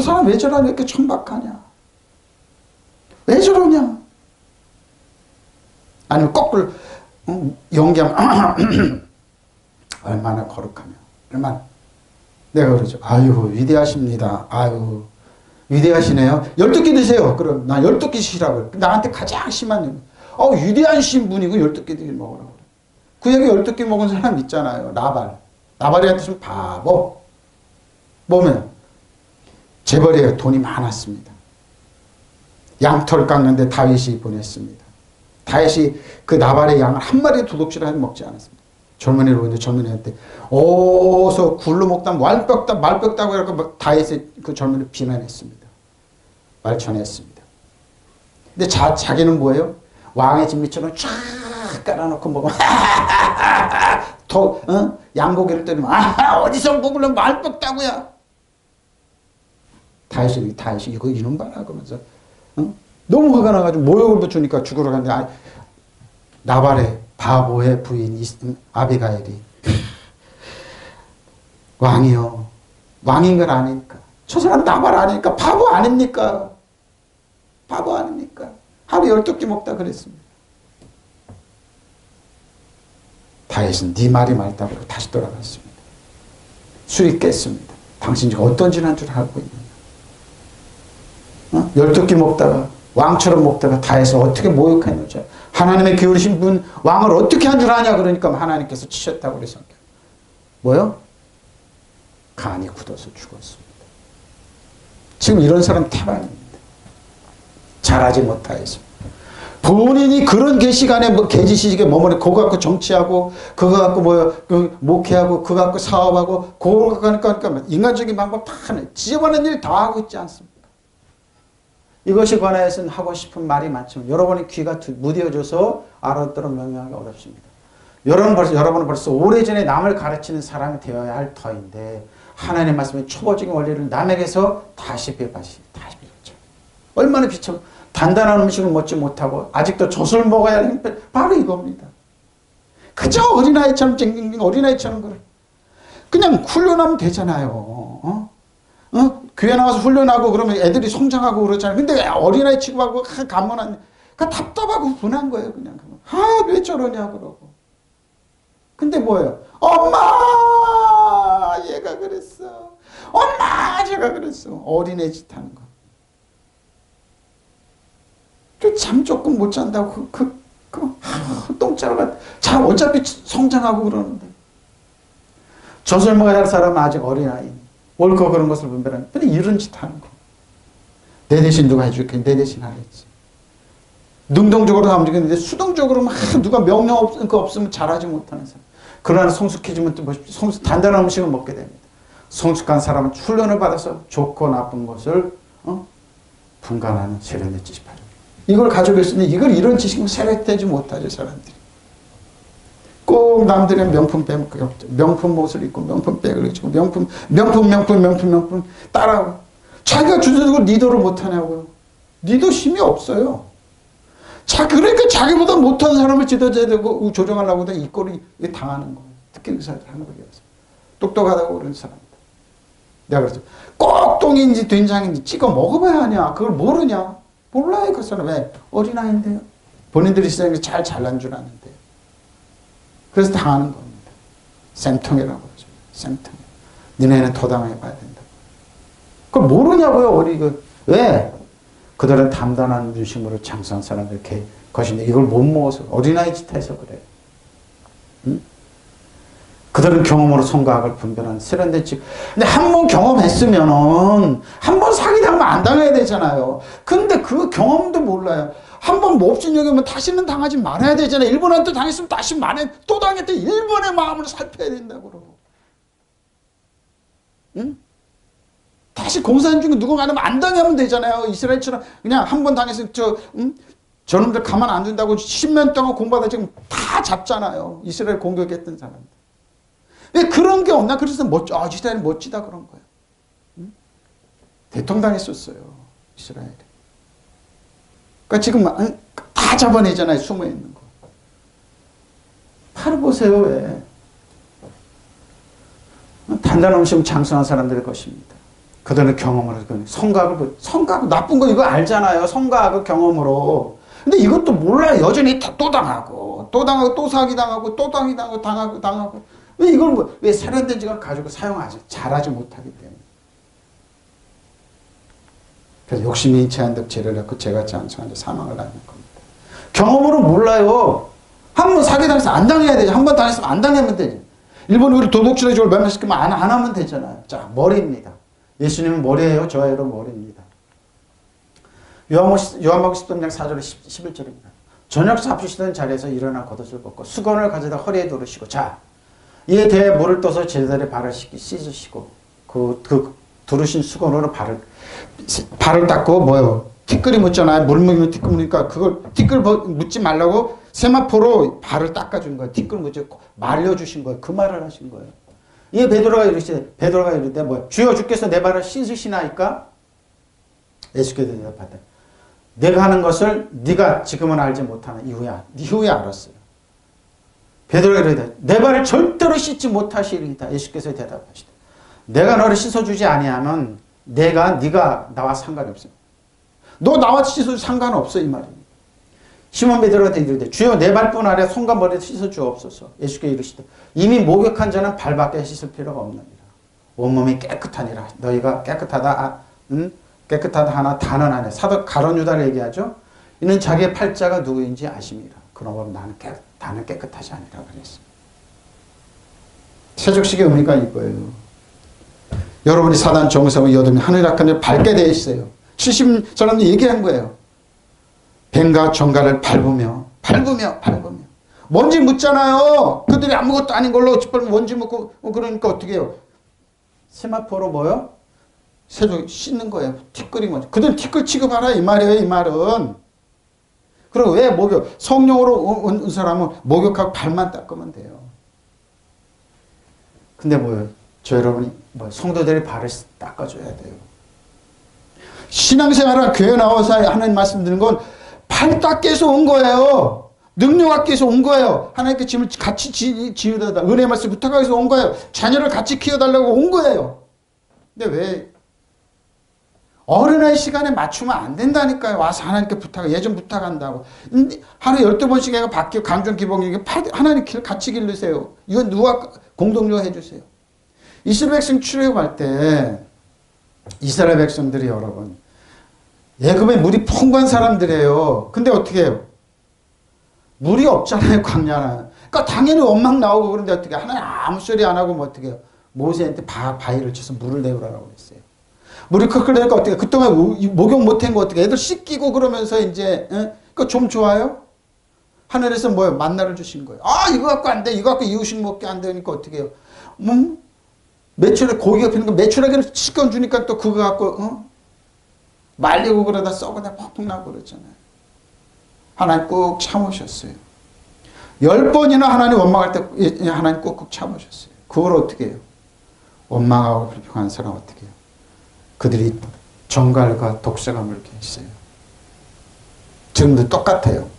사람 왜 저러냐 이렇게 천박하냐 왜 저러냐 아니면 거꾸로 연기하면 얼마나 거룩하며 얼마나 내가 그러죠. 아유 위대하십니다. 아유 위대하시네요. 12개 드세요. 그럼 나 12개 시라고 나한테 가장 심한 위대하신 분이고 12개 먹으라고 그래. 구약에 12개 먹은 사람 있잖아요. 나발이한테 좀 바보. 뭐면 재벌이에요. 돈이 많았습니다. 양털 깎는데 다윗이 보냈습니다. 다윗이 그 나발의 양을 한 마리 도둑질하지 먹지 않았습니다. 젊은이를 보는데 젊은이한테 어서 굴로 먹다 말벽다고 해서 다윗의 그 젊은이를 비난했습니다. 말천했습니다. 근데 자기는 뭐예요? 왕의 진미처럼 쫙 깔아놓고 먹으면 양고기를 때리면 어디서 먹으려 말벽다고야. 다윗이 이거 이놈 봐라 그러면서 너무 화가 나가지고 모욕을 붙이니까 죽으러 갔는데 나발의 바보의 부인 아비가일이 왕이요 왕인 걸 아니까 저 사람 나발 아니까 바보 아닙니까? 바보 아닙니까? 하루 12끼 먹다 그랬습니다. 다윗은 네 말이 맞다고 다시 돌아갔습니다. 술이 깼습니다. 당신 지금 어떤 짓 한 줄 알고 있느냐? 12끼 먹다가 왕처럼 먹다가 다윗을 어떻게 모욕했는지 하나님의 기울이신 분 왕을 어떻게 한 줄 아냐 그러니까 하나님께서 치셨다고 그래서 뭐요? 간이 굳어서 죽었습니다. 지금 이런 사람 태반입니다. 잘하지 못하여서 본인이 그런 계시간에 계지시식에 머무르 그거 갖고 정치하고 그거 갖고 목회하고 그거 갖고 사업하고 그거 갖고 하니까 인간적인 방법 다 하네. 지저분한 일 다 하고 있지 않습니까? 이것에 관해서는 하고 싶은 말이 많지만 여러분의 귀가 무뎌져서 알아듣도록 명령하기 어렵습니다. 여러분은 벌써 오래전에 남을 가르치는 사람이 되어야 할 터인데 하나님의 말씀의 초보적인 원리를 남에게서 다시 배웠죠. 얼마나 비참 단단한 음식을 먹지 못하고 아직도 젖을 먹어야 하는 바로 이겁니다. 그저 어린아이처럼 찡찡찡 어린아이처럼 그래. 그냥 훈련하면 되잖아요. 교회 나와서 훈련하고 그러면 애들이 성장하고 그러잖아요. 근데 왜 어린아이 취급하고 가문한 그 답답하고 분한 거예요. 그냥 왜 저러냐 그러고. 근데 뭐예요? 엄마 얘가 그랬어. 엄마 제가 그랬어. 어린애 짓 하는 거. 잠 조금 못 잔다고 똥자루가 잘 어차피 성장하고 그러는데 젖을 먹어야 할 사람은 아직 어린아이 옳고 그런 것을 분별하는 근데 이런 짓 하는 거. 내 대신 누가 해줄게. 내 대신 하겠지. 능동적으로 하면 되겠는데 수동적으로 막 누가 명령 없으면 잘하지 못하는 사람. 그러나 성숙해지면 또 보십시오. 단단한 음식을 먹게 됩니다. 성숙한 사람은 훈련을 받아서 좋고 나쁜 것을 분간하는 세련된 지식 발휘. 이걸 가지고 있으니 이런 지식은 세련되지 못하죠 사람들이. 꼭 남들의 명품 옷을 입고 명품 백을 입고 명품 따라하고 자기가 주저주고 리더를 못하냐고요. 리더 힘이 없어요. 그러니까 자기보다 못한 사람을 지도자야 되고 조정하려고 하다 이 꼴이 당하는 거예요. 특히 의사들 한국에 와서. 똑똑하다고 그러는 사람들. 내가 그랬죠. 꼭 똥인지 된장인지 찍어 먹어봐야 하냐. 그걸 모르냐. 몰라요. 그 사람. 왜? 어린아이인데요. 본인들이 시장에 잘 잘난 줄 아는데요. 그래서 당하는 겁니다. 쌤통이라고 그러죠. 쌤통. 너네는 더 당해봐야 된다고. 그걸 모르냐고요. 어리고. 왜? 그들은 담담한 중심으로 장수한 사람들 것인데 이걸 못 먹어서 어린아이 짓 해서 그래요. 응? 그들은 경험으로 선과 악을 분별하는 세련된 집. 근데 한 번 경험했으면은 한 번 사기당하면 안 당해야 되잖아요. 근데 그 경험도 몰라요. 한 번 몹신 여기면 다시는 당하지 말아야 되잖아요. 일본한테 당했으면 다시 또 당했대. 일본의 마음을 살펴야 된다고 그러고. 응? 다시 공산 중에 누군가 하면 안 당하면 되잖아요. 이스라엘처럼 그냥 한 번 당해서 저놈들 가만 안 둔다고 10년 동안 공부하다 지금 다 잡잖아요. 이스라엘 공격했던 사람들. 왜 그런 게 없나? 그래서 이스라엘 멋지다 그런 거예요. 응? 대통령 당했었어요. 이스라엘이. 그러니까 지금 다 잡아내잖아요. 숨어 있는 거. 팔을 보세요. 왜? 단단한 음식은 장수한 사람들의 것입니다. 그들은 경험으로 성과하고 나쁜 거 이거 알잖아요. 성과하고 경험으로. 근데 이것도 몰라요. 여전히 또 당하고 또 사기당하고 또 당하고 왜 이걸 왜 세련된 지갑 가지고 잘하지 못하기 때문에. 그래서 욕심이 제한적 죄를 갖고 죄가 장수한 사망을 하는 겁니다. 경험으로 몰라요. 한 번 사기당해서 안 당해야 되죠. 한 번 당했으면 안 당하면 되죠. 일본이 우리 도둑질의 죄를 멸망시키면 안 하면 되잖아요. 자, 머리입니다. 예수님은 머리예요. 저희로 머리입니다. 요한복음 13장 4절 11절입니다. 저녁 잡수시던 자리에서 일어나 겉옷을 벗고 수건을 가져다 허리에 두르시고 자 이에 대해 물을 떠서 제자들의 발을 씻으시고 그 두르신 수건으로 발을 닦고 뭐요? 티끌이 묻잖아요. 물 묻으면 티끌 묻으니까 그걸 티끌 묻지 말라고 세마포로 발을 닦아준 거예요. 티끌 묻지 말려주신 거예요. 그 말을 하신 거예요. 이에 베드로가 이르되 뭐야? 주여 주께서 내 발을 씻으시나이까? 예수께서 대답하되 내가 하는 것을 네가 지금은 알지 못하는 이후에 알았어요. 베드로가 이르되 내 발을 절대로 씻지 못하시리이다. 예수께서 대답하시되 내가 너를 씻어주지 아니하면 네가 나와 상관이 없어. 너 나와 씻어도 상관없어 이 말입니다. 시몬 베드로가 이르되 주여 내 발뿐 아래 손과 머리를 씻어 주옵소서. 예수께서 이르시되 이미 목욕한 자는 발밖에 씻을 필요가 없느니라. 온몸이 깨끗하니라. 너희가 깨끗하다 하나 다는 안 해. 사도 가룟 유다를 얘기하죠. 이는 자기의 팔자가 누구인지 아심이라. 그러므로 나는 깨끗하지 아니라 그랬습니다. 세족식의 의미가 이거예요. 여러분이 사단 정성을 이어두면 하늘 악한 일 밟게 되어 있어요. 70 사람들이 얘기한 거예요. 뱀과 정갈을 밟으며 먼지 묻잖아요. 그들이 아무것도 아닌 걸로 먼지 묻고 그러니까 어떻게 해요? 세마포로 뭐요? 세조 씻는 거예요. 티끌이 먼저. 그들 티끌 취급하라 이 말이에요. 이 말은. 그리고 왜 목욕? 성령으로 온 사람은 목욕하고 발만 닦으면 돼요. 근데 뭐예요? 저 여러분이 성도들의 발을 닦아줘야 돼요. 신앙생활을 교회 나와서 하나님 말씀 드리는 건 발 닦기 위해서 온 거예요. 능력 얻기 위해서 온 거예요. 하나님께 짐을 같이 지우다 은혜 말씀 부탁하기 위해서 온 거예요. 자녀를 같이 키워달라고 온 거예요. 근데 왜 어른의 시간에 맞추면 안 된다니까요. 와서 하나님께 예전 부탁한다고. 하루에 12번씩 해가 바뀌고 강정 기복이 하나님 길 같이 기르세요. 이건 누가 공동료 해주세요. 이스라엘 백성 출애굽할 때 이스라엘 백성들이 여러분 애굽에 물이 풍부한 사람들이에요. 근데 어떻게 해요? 물이 없잖아요. 광야는. 그러니까 당연히 원망 나오고 그런데 어떻게 하나님 아무 소리 안 하고 어떻게 해요? 모세한테 바위를 쳐서 물을 내오라고 그랬어요. 물이 크클 되니까 어떻게 그동안 목욕 못한 거 어떻게 애들 씻기고 그러면서 이제 그거 좀 좋아요? 하늘에서 뭐예요? 만나를 주신 거예요. 이거 갖고 안 돼. 이거 갖고 이웃식 먹게 안 되니까 어떻게 해요? 매출에 고기가 피는 거 매출하기를 씻겨주니까 또 그거 갖고 말리고 그러다 썩어다 퍽퍽 나고 그러잖아요. 하나님 꾹 참으셨어요. 10번이나 하나님 원망할 때 하나님 꾹꾹 참으셨어요. 그걸 어떻게 해요? 원망하고 불평한 사람 어떻게 해요? 그들이 정갈과 독사가 물게 있어요. 지금도 똑같아요.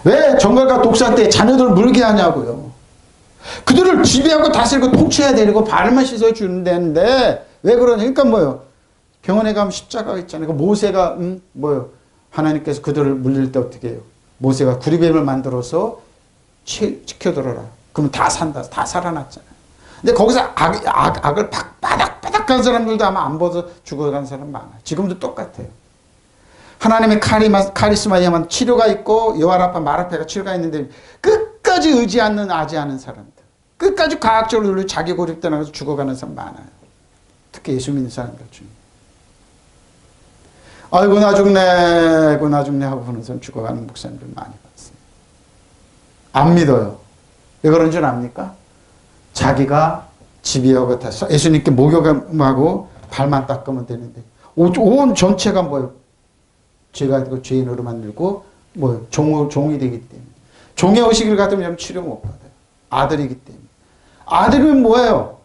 왜 정갈과 독사 때 자녀들을 물게 하냐고요. 그들을 지배하고 다스리고 통치해야 되고 발만 씻어주는 데인데 왜 그러냐. 그러니까 뭐요. 병원에 가면 십자가가 있잖아요. 그 모세가 뭐요. 하나님께서 그들을 물릴 때 어떻게 해요. 모세가 구리뱀을 만들어서 지켜들어라. 그러면 다 산다. 다 살아났잖아요. 근데 거기서 악을 바닥바닥한 사람들도 아마 안 벗어 죽어간 사람 많아요. 지금도 똑같아요. 하나님의 카리스마에만 치료가 있고 여호와라파 마라페가 치료가 있는데 끝까지 의지 않는 사람들. 끝까지 과학적으로 자기 고립되어서 죽어가는 사람 많아요. 특히 예수 믿는 사람들 중에. 아이고 나 죽네 아이고 나 죽네 하고 보는 사람 죽어가는 목사님들 많이 봤어요. 안 믿어요. 왜 그런 줄 압니까? 자기가 지배하고 다 예수님께 목욕하고 발만 닦으면 되는데 온 전체가 뭐예요? 죄가 되고 죄인으로 만들고 뭐예요? 종이 되기 때문에 종의 의식을 갖으면 치료 못 받아요. 아들이기 때문에. 아들이면 뭐예요?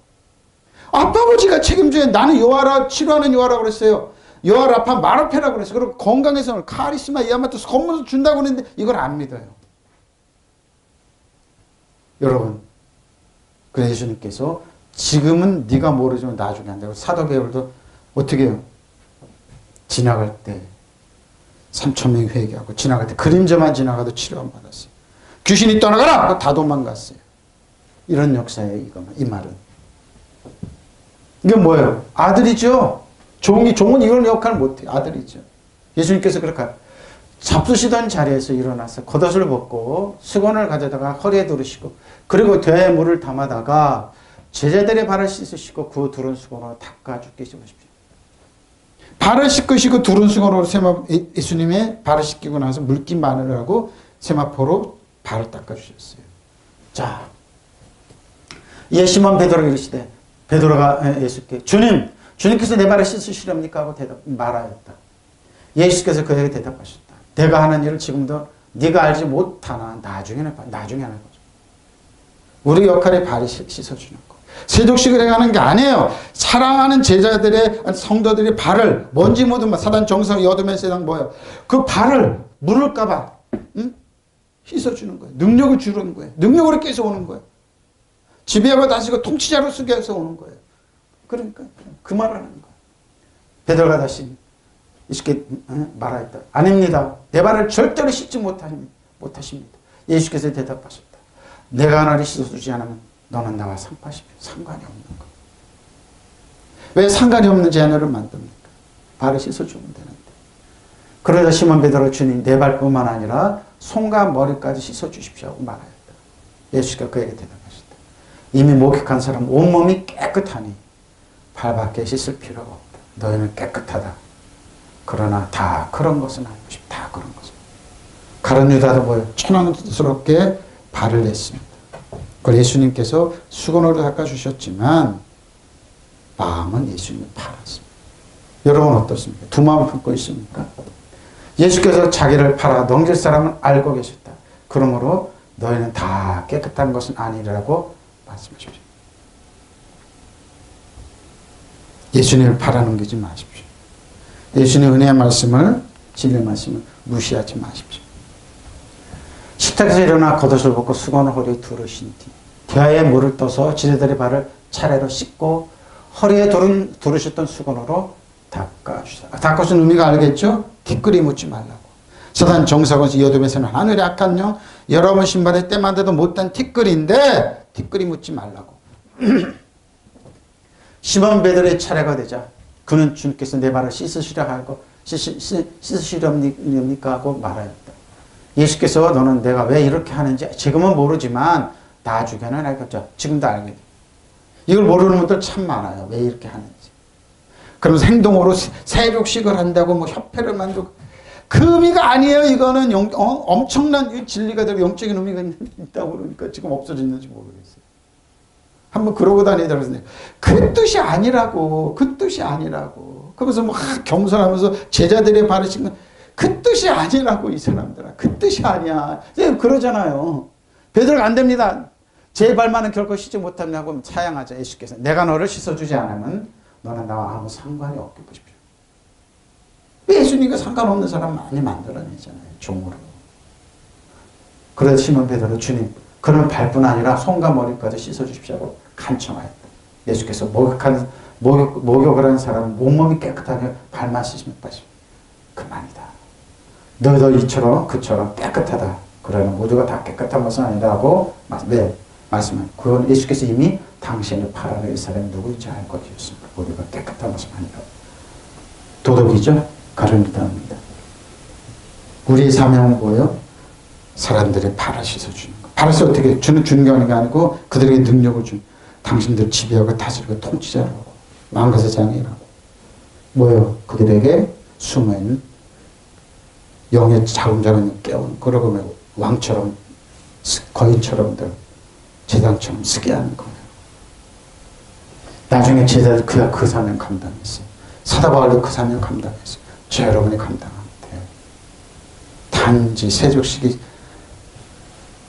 아빠 아버지가 책임져야 나는 여호와라 치료하는 여호와라고 그랬어요. 여호와라파 마라페라고 그랬어요. 그리고 건강에서는 카리스마 이하마도 선물을 준다고 그랬는데 이걸 안 믿어요. 여러분 그래서 예수님께서 지금은 네가 모르지만 나중에 한다고. 사도 바울도 어떻게 해요? 지나갈 때 3,000명이 회개하고 지나갈 때 그림자만 지나가도 치료 안 받았어요. 귀신이 떠나가라! 다 도망갔어요. 이런 역사예요. 이 말은. 이게 뭐예요? 아들이죠. 종은 이런 역할을 못해요. 아들이죠. 예수님께서 그렇게 잡수시던 자리에서 일어나서 겉옷을 벗고 수건을 가져다가 허리에 두르시고 그리고 대에 물을 담아다가 제자들의 발을 씻으시고 그 두른 수건으로 닦아 죽게 씻으십시오. 발을 씻으시고 두른 수건으로 예수님의 발을 씻기고 나서 물기 마늘하고 세마포로 발을 닦아 주셨어요. 자, 시몬 베드로가 이르시되 베드로가 예수께 주님께서 내 발을 씻으시렵니까 하고 말하였다. 예수께서 그에게 대답하셨다. 내가 하는 일을 지금도 네가 알지 못하나 나중에 하는 거죠. 우리 역할이 발을 씻어주는 거. 세족식을 해가는 게 아니에요. 사랑하는 제자들의 성도들의 발을 먼지 묻은 사단 정성 여둠의 세상 뭐예요. 그 발을 물을까봐 씻어주는 거예요. 능력을 주는 거예요. 능력으로 깨서 오는 거예요. 지배하고 다스리고 통치자로 쓰게해서 오는 거예요. 그러니까 그 말을 하는 거예요. 베드로가 다시 이렇게 말하였다. 아닙니다. 내 발을 절대로 씻지 못하십니다. 예수께서 대답하셨다. 내가 하나를 씻어주지 않으면 너는 나와 상관이 없는 거야. 왜 상관이 없는 제안을 만듭니까? 발을 씻어주면 되는데. 그러자 시몬 베드로가 주님 내 발뿐만 아니라 손과 머리까지 씻어주십시오 하고 말하였다. 예수가 그에게 대답하셨다. 이미 목욕한 사람 온몸이 깨끗하니 발밖에 씻을 필요가 없다. 너희는 깨끗하다. 그러나 다 그런 것은 아니고 다 그런 것은. 가룟 유다도 뭐예요? 천황스럽게 발을 냈습니다. 그걸 예수님께서 수건으로 닦아주셨지만 마음은 예수님을 팔았습니다. 여러분 어떻습니까? 두 마음 품고 있습니까? 예수께서 자기를 팔아 넘길 사람은 알고 계셨다. 그러므로 너희는 다 깨끗한 것은 아니라고 말씀하십시오. 예수님을 팔아넘기지 마십시오. 예수님의 은혜의 말씀을 진리의 말씀을 무시하지 마십시오. 식탁에서 일어나 겉옷을 벗고 수건을 허리에 두르신 뒤 대야에 물을 떠서 제자들의 발을 차례로 씻고 허리에 두르셨던 수건으로 닦아주셨다. 닦아준 의미가 알겠죠? 티끌이 묻지 말라고. 사단 정사건수 여돔에서는 하늘의 악한 영 여러분 신발에 때만 돼도 못된 티끌인데 티끌이 묻지 말라고. 시몬 베드로의 차례가 되자 그는 주님께서 내 발을 씻으시렵니까 하고 말하였다. 예수께서 너는 내가 왜 이렇게 하는지 지금은 모르지만 나중에는 알겠죠. 지금도 알게 돼. 이걸 모르는 분들 참 많아요. 왜 이렇게 하는지. 그러면서 행동으로 세족식을 한다고 뭐 협회를 만들고 그 의미가 아니에요. 이거는 엄청난 진리가 되고 영적인 의미가 있다고 그러니까 지금 없어졌는지 모르겠어요. 한번 그러고 다니더라고요. 그 뜻이 아니라고. 그 뜻이 아니라고. 그러면서 막 겸손하면서 제자들의 발을 씻는 그 뜻이 아니라고 이 사람들아. 그 뜻이 아니야. 그러잖아요. 베드로가 안 됩니다. 제 발만은 결코 씻지 못한다고 사양하자. 예수께서 내가 너를 씻어주지 않으면 너는 나와 아무 상관이 없게 보십시오. 예수님과 상관없는 사람 많이 만들어내잖아요. 종으로. 그래서 시몬 베드로 주님 그런 발뿐 아니라 손과 머리까지 씻어주십시오 간청하였다. 예수께서 목욕을 한 사람은 몸몸이 깨끗하게 발만 씻으면 빠지고 그만이다. 너희도 이처럼 그처럼 깨끗하다. 그러나 모두가 다 깨끗한 것은 아니라고 말씀한 그건 예수께서 이미 당신을 팔아낼 이 사람이 누구인지 알 것이었습니다. 모두가 깨끗한 것은 아니라고. 도덕이죠. 가르미다입니다. 우리의 사명은 뭐예요? 사람들의 발을 씻어주는 거. 발을 어떻게 주는 게 아니고 그들에게 능력을 준 당신들 지배하고 다스리고 통치자라고 왕가의 장이라고 뭐예요? 그들에게 숨어있는 영의 자금자금 깨우는 그러고 왕처럼 거인처럼들 제장처럼 쓰게 하는 거예요. 나중에 제자들 그가 그 사명 감당했어요. 사도 바울도 그 사명 감당했어요. 저 여러분이 감당하면 돼요. 단지 세족식이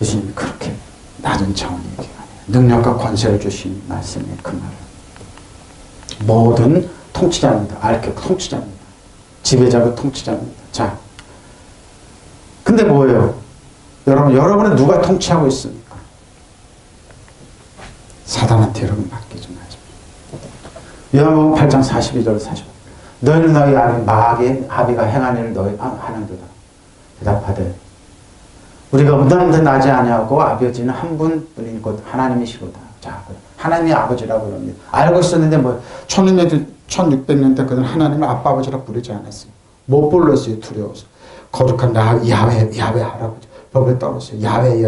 예수님이 그렇게 낮은 차원의 얘기가 아니에요. 능력과 권세를 주신 말씀이 그 말은 모든 통치자입니다. 알게 통치자입니다. 지배자고 통치자입니다. 자, 근데 뭐예요? 여러분은 누가 통치하고 있습니까? 사단한테 여러분 맡기지 마십시오. 요한복음 8장 42절 45. 너희는 너희 마귀의 아비가 행한 일을 너희 하는도다. 대답하되 우리가 무당도 나지 아니하고 아버지는 한 분뿐인 곧 하나님이시로다. 자, 하나님이 아버지라고 그럽니다. 알고 있었는데 1600년 때 그들은 하나님을 아빠 아버지라고 부르지 않았어요. 못 불렀어요. 두려워서. 거룩한 야훼 할아버지 법을 떨었어요. 야훼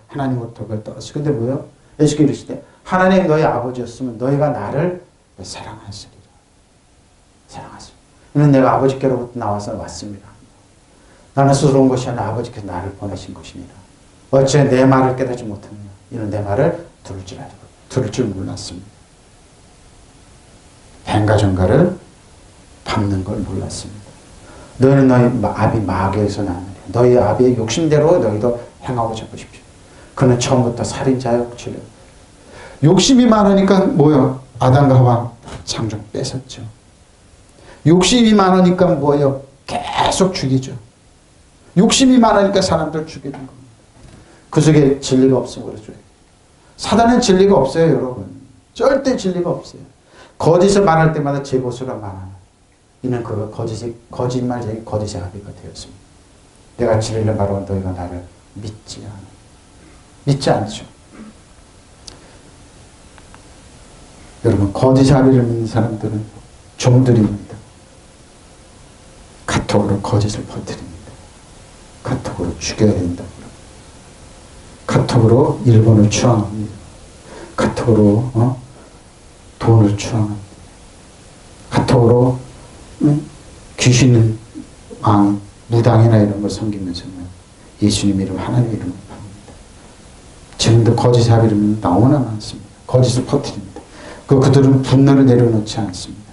하나님으로부터 법을 떨었어요. 근데 뭐요? 예수께서 이르시되 하나님 너희 아버지였으면 너희가 나를 사랑하시리라. 사랑하시리라. 이는 내가 아버지께로부터 나와서 왔습니다. 나는 스스로 온 것이 아니라 아버지께서 나를 보내신 것이니라. 어째 내 말을 깨닫지 못하느냐. 이는 내 말을 들을 줄 몰랐습니다. 뱀과 정갈을 밟는 걸 몰랐습니다. 너희는 너희 아비 마귀에서 나느냐. 너희 아비의 욕심대로 너희도 행하고자 보십시오. 그는 처음부터 살인자요. 욕심이 많으니까 뭐요? 아담과 하와 창조 뺏었죠. 욕심이 많으니까 뭐예요? 계속 죽이죠. 욕심이 많으니까 사람들 죽이는 겁니다. 그 속에 진리가 없으면 그러죠. 사단은 진리가 없어요, 여러분. 절대 진리가 없어요. 거짓을 말할 때마다 제 것으로 말하는. 이는 그 거짓말쟁이 거짓의 아비가 되었습니다. 내가 진리를 말하면 너희가 나를 믿지 않아. 믿지 않죠. 여러분, 거짓의 아비를 믿는 사람들은 종들입니다. 카톡으로 거짓을 퍼뜨립니다. 카톡으로 죽여야 된다고. 카톡으로 일본을 추앙합니다. 카톡으로 돈을 추앙합니다. 카톡으로 귀신 왕 무당이나 이런 걸 섬기면서 예수님 이름 하나님 이름을 팝니다. 지금도 거짓의 아비는 너무나 많습니다. 거짓을 퍼뜨립니다. 그들은 분노를 내려놓지 않습니다.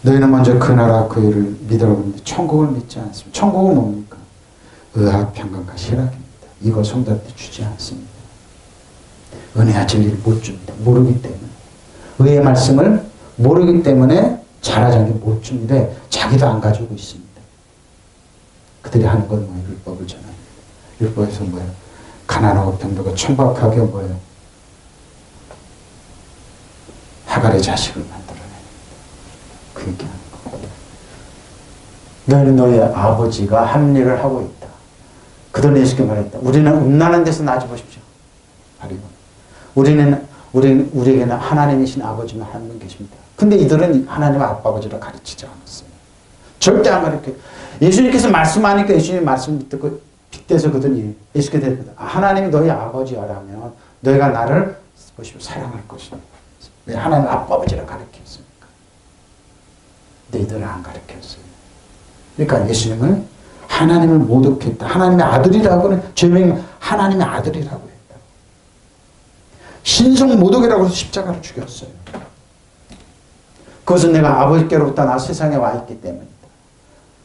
너희는 먼저 그 나라 그 일을 믿으라고 하는데 천국을 믿지 않습니다. 천국은 뭡니까? 의학, 평강과 희락입니다. 이거 성도한테 주지 않습니다. 은혜와 진리를 못 줍니다. 모르기 때문에. 의의 말씀을 모르기 때문에 잘하자는 게 못 줍니다. 자기도 안 가지고 있습니다. 그들이 하는 건 뭐예요? 율법을 전합니다. 율법에서 뭐예요? 가난하고 병들고 천박하게 뭐예요? 하갈의 자식을 만들어냅니다. 그 얘기하는 겁니다. 너희는 너희 아버지가 한 일을 하고 있다. 그들은 예수께 말했다. 우리는 음란한 데서 나지 보십시오. 우리에게는 하나님이신 아버지만 한 분 계십니다. 근데 이들은 하나님 아빠 아버지를 가르치지 않았어요. 절대 안 가르쳐요. 예수님께서 말씀하니까 예수님 말씀 듣고 빗대서 그들이 예수께 대답했다. 하나님이 너희 아버지라면 너희가 나를 보십시오. 사랑할 것이다. 왜 하나님 아빠 아버지를 가르쳤습니까? 근데 이들은 안 가르쳤어요. 그러니까 예수님은 하나님을 모독했다. 하나님의 아들이라고는 죄명이 하나님의 아들이라고 했다. 신성 모독이라고 해서 십자가를 죽였어요. 그것은 내가 아버지께로부터 나 세상에 와 있기 때문이다.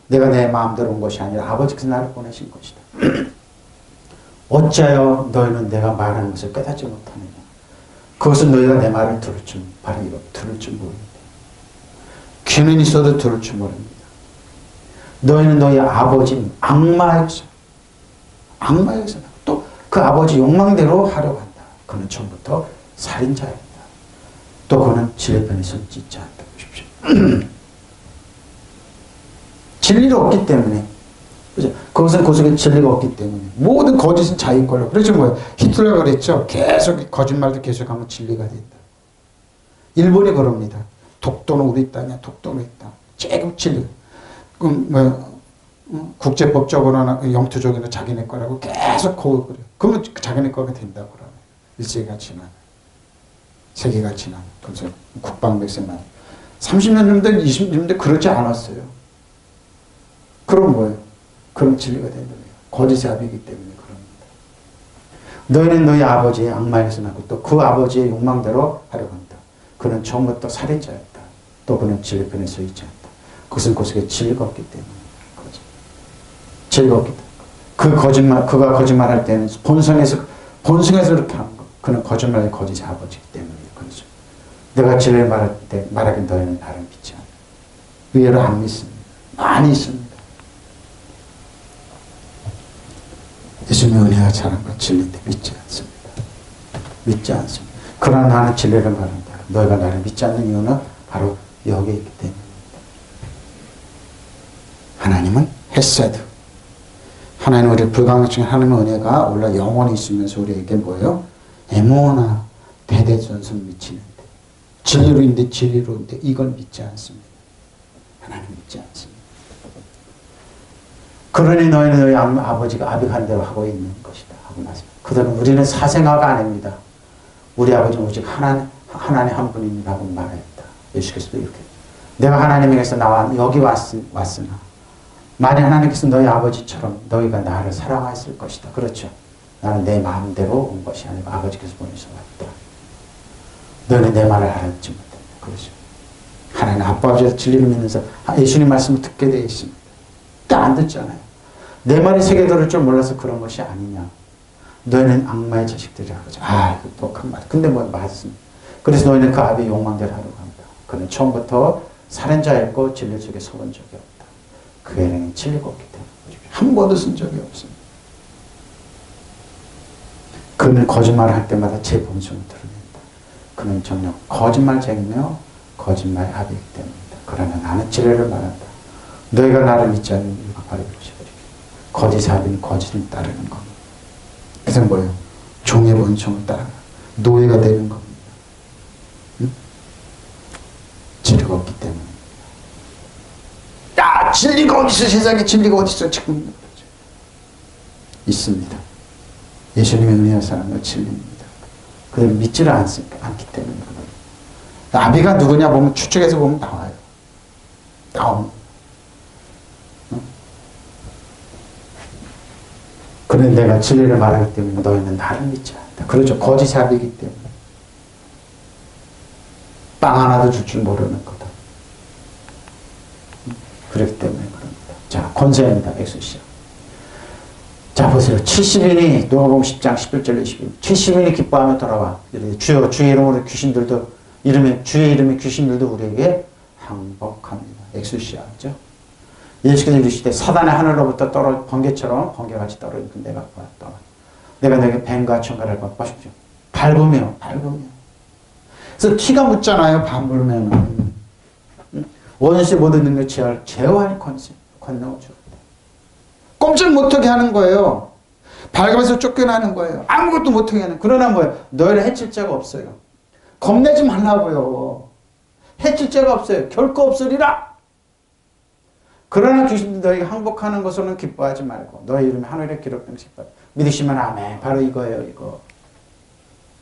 내가 내 마음대로 온 것이 아니라 아버지께서 나를 보내신 것이다. 어찌하여 너희는 내가 말하는 것을 깨닫지 못하느냐. 그것은 너희가 내 말을 들을 줄 모릅니다. 귀는 있어도 들을 줄 모릅니다. 너희는 너희 아버지 악마의 악마의 선. 또 그 아버지 욕망대로 하려고 한다. 그는 처음부터 살인자였다. 또 그는 진리의 편에 서지 있지 않다. 보십시오. 진리가 없기 때문에, 그죠? 그것은 그 속에 진리가 없기 때문에 모든 거짓은 자기 걸로. 그렇죠. 뭐 히틀러가 그랬죠. 계속 거짓말도 계속하면 진리가 된다. 일본이 그럽니다. 독도는 우리 땅이야. 독도는 우리 땅. 제국 진리. 그럼 뭐 국제법적으로나 영토적으로 자기네 거라고 계속 그거 그래. 그러면 자기네 거가 된다고 그러네. 일세기가 지나면, 세계가 지나면. 그래서 국방백세만 30년 전인데 20년 전인데 그렇지 않았어요. 그럼 뭐예요? 그럼 진리가 된다는 거예요. 거짓의 아비이기 때문에 그럽니다. 너희는 너희 아버지의 악마에서 나고 또 그 아버지의 욕망대로 하려고 한다. 그는 처음부터 살인자였다. 또 그는 진리 편에 서 있지 않다. 그것은 그 속에 진리가 없기 때문에. 진리가 없기 때문에. 그 거짓말, 그가 거짓말할 때는 본성에서 그렇게 하는 거. 그는 거짓말의 거짓의 아버지이기 때문에 그렇죠. 내가 진리를 말할 때 말하긴 너희는 나를 믿지 않아. 의외로 안 믿습니다. 많이 있습니다. 예수님의 은혜가 잘한 건 진리인데 믿지 않습니다. 믿지 않습니다. 그러나 나는 진리를 말한다. 너희가 나를 믿지 않는 이유는 바로 여기에 있기 때문입니다. 하나님은 헤세드. 하나님은 우리 불가능증 하나님의 은혜가 원래 영원히 있으면서 우리에게 뭐예요? 에모나 대대손손 미치는데 진리로인데 진리로인데 이걸 믿지 않습니다. 하나님 믿지 않습니다. 그러니 너희는 너희 아버지가 아비한 대로 하고 있는 것이다 하고 나서 그들은 우리는 사생아가 아닙니다. 우리 아버지는 오직 하나님 한 분입니다 하고 말했다. 예수께서도 이렇게 내가 하나님에게서 나와 여기 왔으나 만약 하나님께서 너희 아버지처럼 너희가 나를 사랑하였을 것이다. 그렇죠. 나는 내 마음대로 온 것이 아니고 아버지께서 보내서 왔다. 너희는 내 말을 알았지 못한다. 그렇죠. 하나님 아버지의 진리를 믿는서 예수님 말씀을 듣게 되어 있습니다. 안 듣잖아요. 내 말이 세계 들을 줄 몰라서 그런 것이 아니냐. 너희는 악마의 자식들이라 그러죠. 아, 이거 독한 말. 근데 뭐 맞습니다. 그래서 너희는 그 아비의 욕망대로 하려고 합니다. 그는 처음부터 살인자였고 진리 속에 서본 적이 없다. 그 애는 진리가 없기 때문에 한 번도 쓴 적이 없습니다. 그는 거짓말을 할 때마다 제 본성을 드러낸다. 그는 정녕 거짓말쟁이며 거짓말의 아비이기 때문이다. 그러나 나는 진리를 말한다. 너희가 나를 믿지 않는 이유가 바로 이것이거든요. 거짓의 아비는 거짓을 따르는 겁니다. 그래서 뭐예요? 종의 본성을 따라 노예가 되는 겁니다. 응? 진리가 없기 때문에. 야, 진리가 어디 있어? 세상에 진리가 어디 있어? 지금 있습니다. 예수님의 은혜의 사람은 진리입니다. 그들 믿지를 않기 때문에 그래요. 아비가 누구냐 보면 추측해서 보면 나와요. 나옵니다. 그런데 내가 진리를 말하기 때문에 너희는 나를 믿지 않다. 그렇죠. 거짓의 아비이기 때문에. 빵 하나도 줄 줄 모르는 거다. 그렇기 때문에 그럽니다. 자, 권세입니다. 엑소시아. 자, 보세요. 70인이 누가복음 10장 11절 20절 70인이 기뻐하며 돌아와. 주여 주의 이름으로 귀신들도 주의 이름의 귀신들도 우리에게 항복합니다. 엑소시아죠. 예수께서 이르시되 사단의 하늘로부터 번개처럼 번개같이 떨어진 그 내가 보았다. 내가 너에게 뱀과 청가를 보십시오. 밟으며. 그래서 티가 묻잖아요. 밟으면. 원수의 모든 능력 제어할 권능을 주었다. 꼼짝 못하게 하는 거예요. 밟으면서 쫓겨나는 거예요. 아무것도 못하게 하는. 그러나 뭐예요? 너희를 해칠 자가 없어요. 겁내지 말라고요. 해칠 자가 없어요. 결코 없으리라. 그러나 귀신들 너희가 항복하는 것으로는 기뻐하지 말고 너희 이름이 하늘에 기록된 것이 기뻐. 믿으시면 아멘. 바로 이거예요. 이거.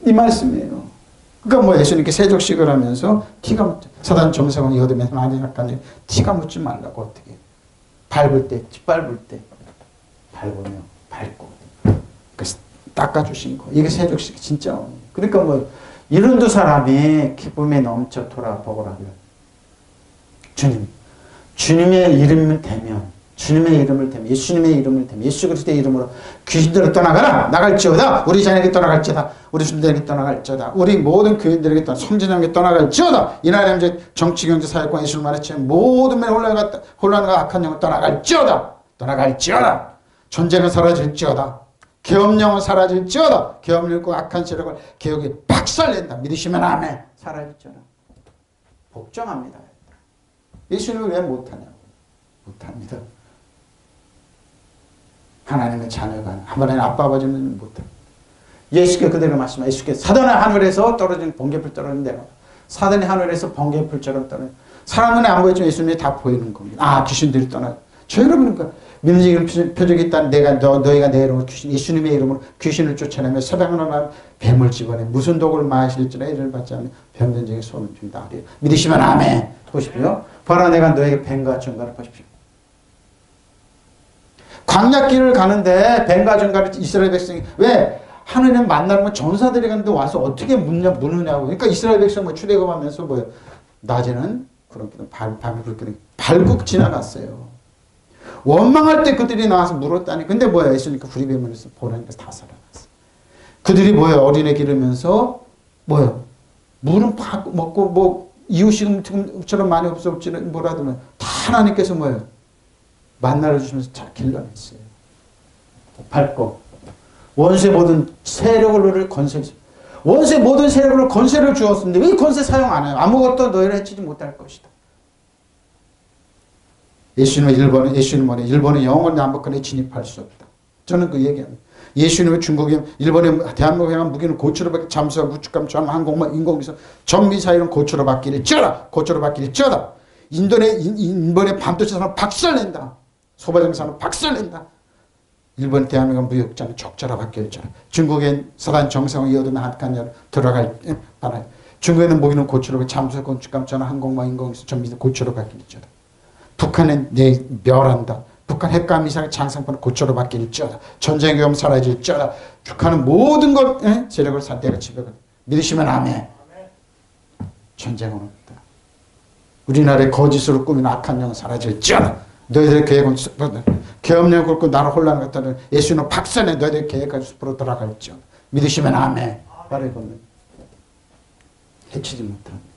이 말씀이에요. 그러니까 뭐 예수님께 세족식을 하면서 티가 묻지. 사단 점성은 이거되면 많이 약간 티가 묻지 말라고 어떻게. 밟을 때, 짓밟을 때 밟으며 밟고 그래서 닦아주신 거. 이게 세족식 진짜. 그러니까 뭐 이런 두 사람이 기쁨에 넘쳐 돌아보고라면 주님의 이름을 대면 주님의 이름을 대면 예수님의 이름을 대면 예수 그리스도의 이름으로 귀신들을 떠나가라 나갈지어다 우리 자녀에게 떠나갈지어다 우리 신들에게 떠나갈지어다 우리 모든 교인들에게 성진영에게 떠나갈지어다 이 나라의 문제 정치 경제 사회권 예수를 말했지만 모든 면에 혼란과 악한 영을 떠나갈지어다 전쟁은 사라질지어다 계엄령은 사라질지어다. 계엄령과 악한 세력을 개혁이 박살낸다. 믿으시면 아멘. 사라질지어다. 복종합니다. 예수님은 왜 못하냐고. 못합니다. 하나님의 자녀가 하나님의 아빠 아버지는 못합니다. 예수께 그대로 말씀하 예수께 사단의 하늘에서 떨어진 번개불 떨어진 대로 사단의 하늘에서 번개불처럼 떨어진 사람은 안 보이지만 예수님이 다 보이는 겁니다. 아 귀신들이 떠나 저 여러분 믿는 표적이 있다는 너희가 내 이름으로 예수님의 이름으로 귀신을 쫓아내며 사방으로 난 뱀을 집어내 무슨 독을 마실지라 이를 받지 않으면 병든적인 소원을 준다. 믿으시면 아멘. 보십시오. 보라 내가 너에게 뱀과 전갈을 보십시오. 광야길을 가는데 뱀과 전갈을 이스라엘 백성이 왜 하느님 만나면 전사들이 가는데 와서 어떻게 무느냐고. 그러니까 이스라엘 백성 뭐 출애굽하면서 뭐요. 낮에는 그렇게 밤에 그렇게 발국 지나갔어요. 원망할 때 그들이 나와서 물었다니. 근데 뭐야 예수님께 구리뱀에서 보라니까 다 살아났어. 그들이 뭐야 어린애 기르면서 뭐야 물은 먹고 뭐 이웃처럼 많이 없었지는 뭐라도 다 하나님께서 뭐예요 만나를 주시면서 잘 길러냈어요. 밟고 원수의 모든 세력을 건세했어요. 원수의 모든 세력을 건세를 주었는데 왜 건세 사용 안 해요? 아무것도 너희를 해치지 못할 것이다. 예수님은 일본의 영원히 남북한에 진입할 수 없다. 저는 그 얘기합니다. 예수님은 중국에 일본에 대한민국에 향한 무기는 고추로 받기 잠수함 우측감 전 항공모 인공위성 전 미사일은 고추로 받기를 쩌라. 고추로 받기를 쩌다. 일본의 반도체산업 박살낸다. 소바정산업 박살낸다. 일본 대한민국 무역자는 적자라 받기를 쩌라. 중국엔 사단 정상을 이어두면 한칸 들어갈 바라. 중국에는 무기는 고추로 잠수함 우측감 전 항공모 인공위성 전 미사일 고추로 받기를 쩌다. 북한은 내 멸한다. 북한 핵과 미사일 장상권을 고초로 받기를지어다. 전쟁 위험 사라질지어다. 북한은 모든 것 세력을 내가 지배하다. 믿으시면 아멘. 전쟁은 없다. 우리나라의 거짓으로 꾸민 악한 영은 사라질지어다. 너희들의 계획은 계엄령 굴고 나라 혼란을 갖다는 예수는 박살내 너희들의 계획까지 숲으로 돌아갈지어다. 믿으시면 아멘. 바로 이겁니다. 해치지 못합니다.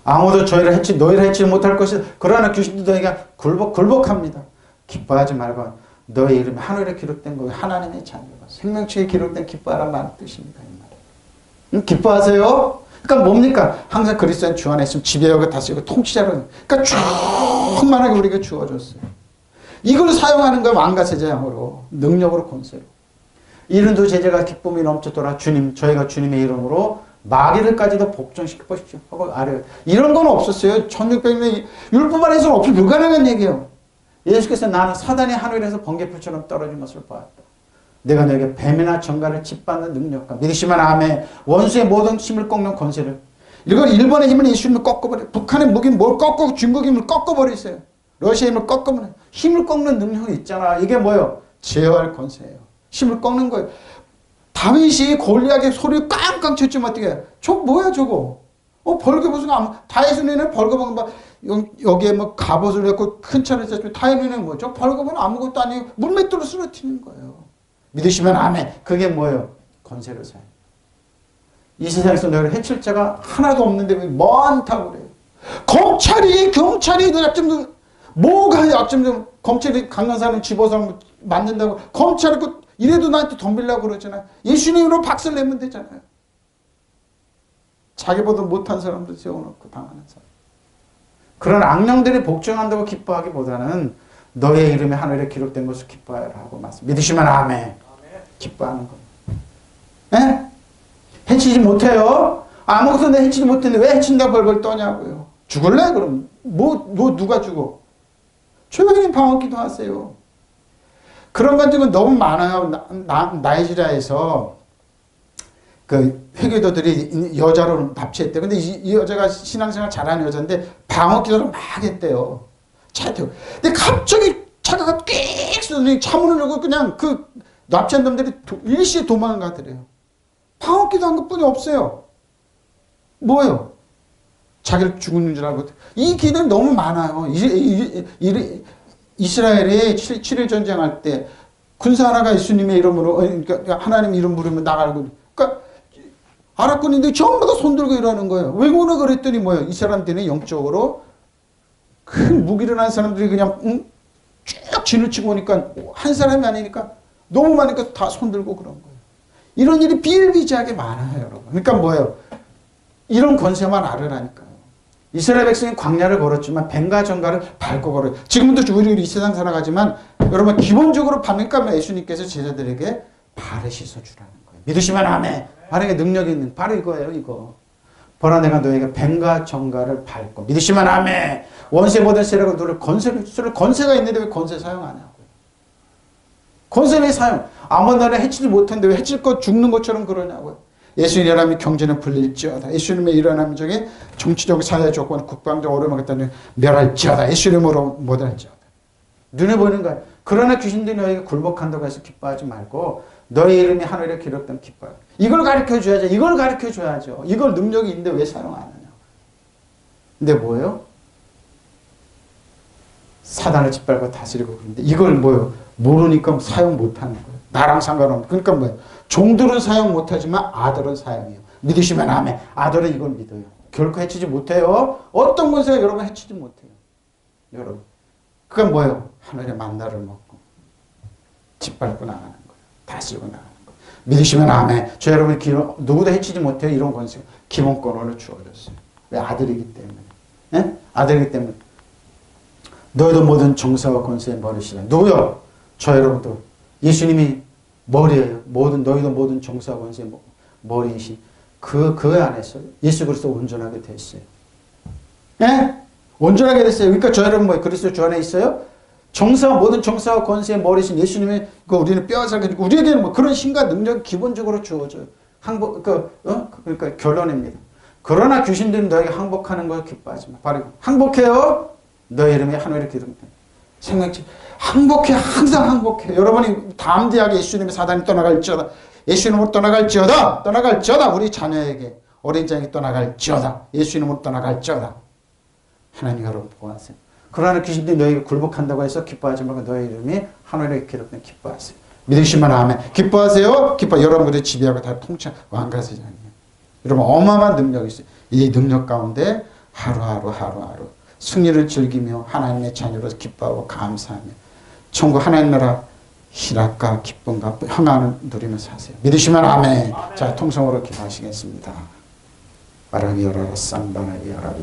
아무도 너희를 해치지 못할 것이다. 그러나 귀신도 너희가 굴복합니다. 기뻐하지 말고 너의 이름이 하늘에 기록된 거예요. 하나님의 자녀가 생명책에 기록된 기뻐하란 말의 뜻입니다. 이 말은. 기뻐하세요? 그러니까 뭡니까? 항상 그리스도인 주 안에 있으면 지배하고 다스리고 통치자로. 그러니까 충만하게 우리에게 주어졌어요. 이걸 사용하는 거예요. 왕과 제자형으로 능력으로 권세로. 이른도 제자가 기쁨이 넘쳐돌아 주님 저희가 주님의 이름으로 마귀를까지도 복종시켜 보십시오. 하고 아래 이런 건 없었어요. 1600년 율법 안에서는 없이 불가능한 얘기예요. 예수께서 나는 사단이 하늘에서 번개불처럼 떨어진 것을 보았다. 내가 너에게 뱀이나 전갈을 짓밟는 능력과 믿으시면 아멘. 원수의 모든 힘을 꺾는 권세를. 이건 일본의 힘은 예수님을 꺾어버려. 북한의 무기는 뭘 꺾고 중국의 힘을 꺾어버리세요. 러시아의 힘을 꺾어버려. 힘을 꺾는 능력이 있잖아. 이게 뭐예요? 제어할 권세예요. 힘을 꺾는 거예요. 다윗이 골리앗의 소리를 깡깡 쳤지만 어떻게 해? 저거 뭐야 저거? 벌거벗은 다윗은 벌거벗은 막 여기에 뭐 갑옷을 했고 큰 차를 쳤지만 다윗은 뭐죠? 벌거벗은 아무것도 아니고 물맷돌로 쓰러뜨리는 거예요. 믿으시면 아멘. 그게 뭐예요? 권세를 사용. 이 세상에서 너를 해칠 자가 하나도 없는데 왜 많다고 그래요? 경찰이 그 약점 뭐가 약점 검찰이 강한 사람 집어서 만든다고 검찰이 이래도 나한테 덤비려고 그러잖아요. 예수님으로 박살 내면 되잖아요. 자기보다 못한 사람들 세워놓고 당하는 사람. 그런 악령들이 복종한다고 기뻐하기보다는 너의 이름이 하늘에 기록된 것을 기뻐하라 하고 말씀. 믿으시면 아멘. 기뻐하는 겁니다. 예? 해치지 못해요. 아무것도 내 해치지 못했는데 왜 해친다고 벌벌 떠냐고요. 죽을래? 그럼 누가 죽어? 조용히 방언기도 하세요. 그런 것들은 너무 많아요. 나이지리아에서 그 회교도들이 여자로 납치했대. 근데 이 여자가 신앙생활 잘하는 여자인데 방언기도를 막 했대요. 차대요. 근데 갑자기 차가 꽥 쏘더니 차문을 열고 그냥 그 납치한 놈들이 일시에 도망가더래요. 방언기도 한 것뿐이 없어요. 뭐예요? 자기를 죽는 줄 알고. 이 기도는 너무 많아요. 이스라엘이 7일 전쟁할 때 군사 하나가 예수님의 이름으로 그러니까 하나님 이름 부르면 나가고 그러니까 아랍군인들이 전부 다 손들고 이러는 거예요. 왜 그러나 그랬더니 뭐예요? 이 사람들이 영적으로 큰 무기를 한 사람들이 그냥 쭉 진을 치고 오니까 한 사람이 아니니까 너무 많으니까 다 손들고 그런 거예요. 이런 일이 비일비재하게 많아요, 여러분. 그러니까 뭐예요? 이런 권세만 알으라니까요. 이스라엘 백성이 광야를 걸었지만 뱀과 정갈을 밟고 걸어요. 지금도 우리 이 세상 살아가지만 여러분 기본적으로 그러니까 예수님께서 제자들에게 발을 씻어주라는 거예요. 믿으시면 아멘. 발에 능력이 있는 바로 이거예요. 이거. 보라 내가 너에게 뱀과 정갈을 밟고 믿으시면 아멘. 원수의 모든 세력을 누를 권세가 있는데 왜 권세 사용 안 하냐고요. 권세를 사용. 아무 나라 해치지 못했는데 왜 해칠 것 죽는 것처럼 그러냐고요. 예수님의 일어남이 경제는 불릴지어다. 예수님의 일어남 중에 정치적 사회 조건 국방적 어려움을 갖다는 멸할지어다. 예수님으로 못할지어다. 눈에 보이는 거예요. 그러나 귀신들이 너에게 굴복한다고 해서 기뻐하지 말고 너의 이름이 하늘에 기록되면 기뻐요. 이걸 가르쳐줘야죠. 이걸 가르쳐줘야죠. 이걸 능력이 있는데 왜 사용 안 하냐. 근데 뭐예요? 사단을 짓밟고 다스리고 그러는데 이걸 뭐예요? 모르니까 사용 못하는 거예요. 나랑 상관없는. 그러니까 뭐예요? 종들은 사용 못하지만 아들은 사용해요. 믿으시면 아멘. 아들은 이걸 믿어요. 결코 해치지 못해요. 어떤 권세가 여러분 해치지 못해요. 여러분. 그건 뭐예요? 하늘의 만나를 먹고 짓밟고 나가는 거예요. 다스리고 나가는 거예요. 믿으시면 아멘. 저 여러분이 누구도 해치지 못해요. 이런 권세가 기본권으로 주어졌어요. 왜? 아들이기 때문에. 예? 아들이기 때문에. 너희도 모든 정사와 권세의 머리시라. 누구요? 저 여러분도. 예수님이 머리예요. 너희도 모든 정사와 권세의 머리이신 그 안에서 예수 그리스도 온전하게 됐어요. 예? 온전하게 됐어요. 그러니까 저 여러분 뭐 그리스도 주 안에 있어요? 모든 정사와 권세의 머리신 예수님의 우리는 뼈가 우리에게는 뭐 그런 신과 능력이 기본적으로 주어져요. 그러니까 결론입니다. 그러나 귀신들은 너에게 항복하는 걸 기뻐하지 마. 바로 항복해요. 너의 이름이 하늘에 기록된다. 생각지. 항복해. 항상 항복해. 여러분이 담대하게 예수님의 사단이 떠나갈지어다. 예수님으로 떠나갈지어다. 우리 자녀에게 어린 자에게 떠나갈지어다. 예수님으로 떠나갈지어다. 하나님 여러분 보호하세요. 그러나 귀신들이 너에게 굴복한다고 해서 기뻐하지 말고 너의 이름이 하늘에 기록된 기뻐하세요. 믿으시면 아멘. 기뻐하세요. 여러분들의 지배하고 다 통치 왕가세장이에요. 여러분 어마어마한 능력이 있어요. 이 능력 가운데 하루하루 승리를 즐기며 하나님의 자녀로 기뻐하고 감사하며 천국 하나님 나라 희락과 기쁨과 평안을 누리며 사세요. 믿으시면 아멘. 자, 통성으로 기도하시겠습니다. 바라기 열어라 쌍바라기 열어라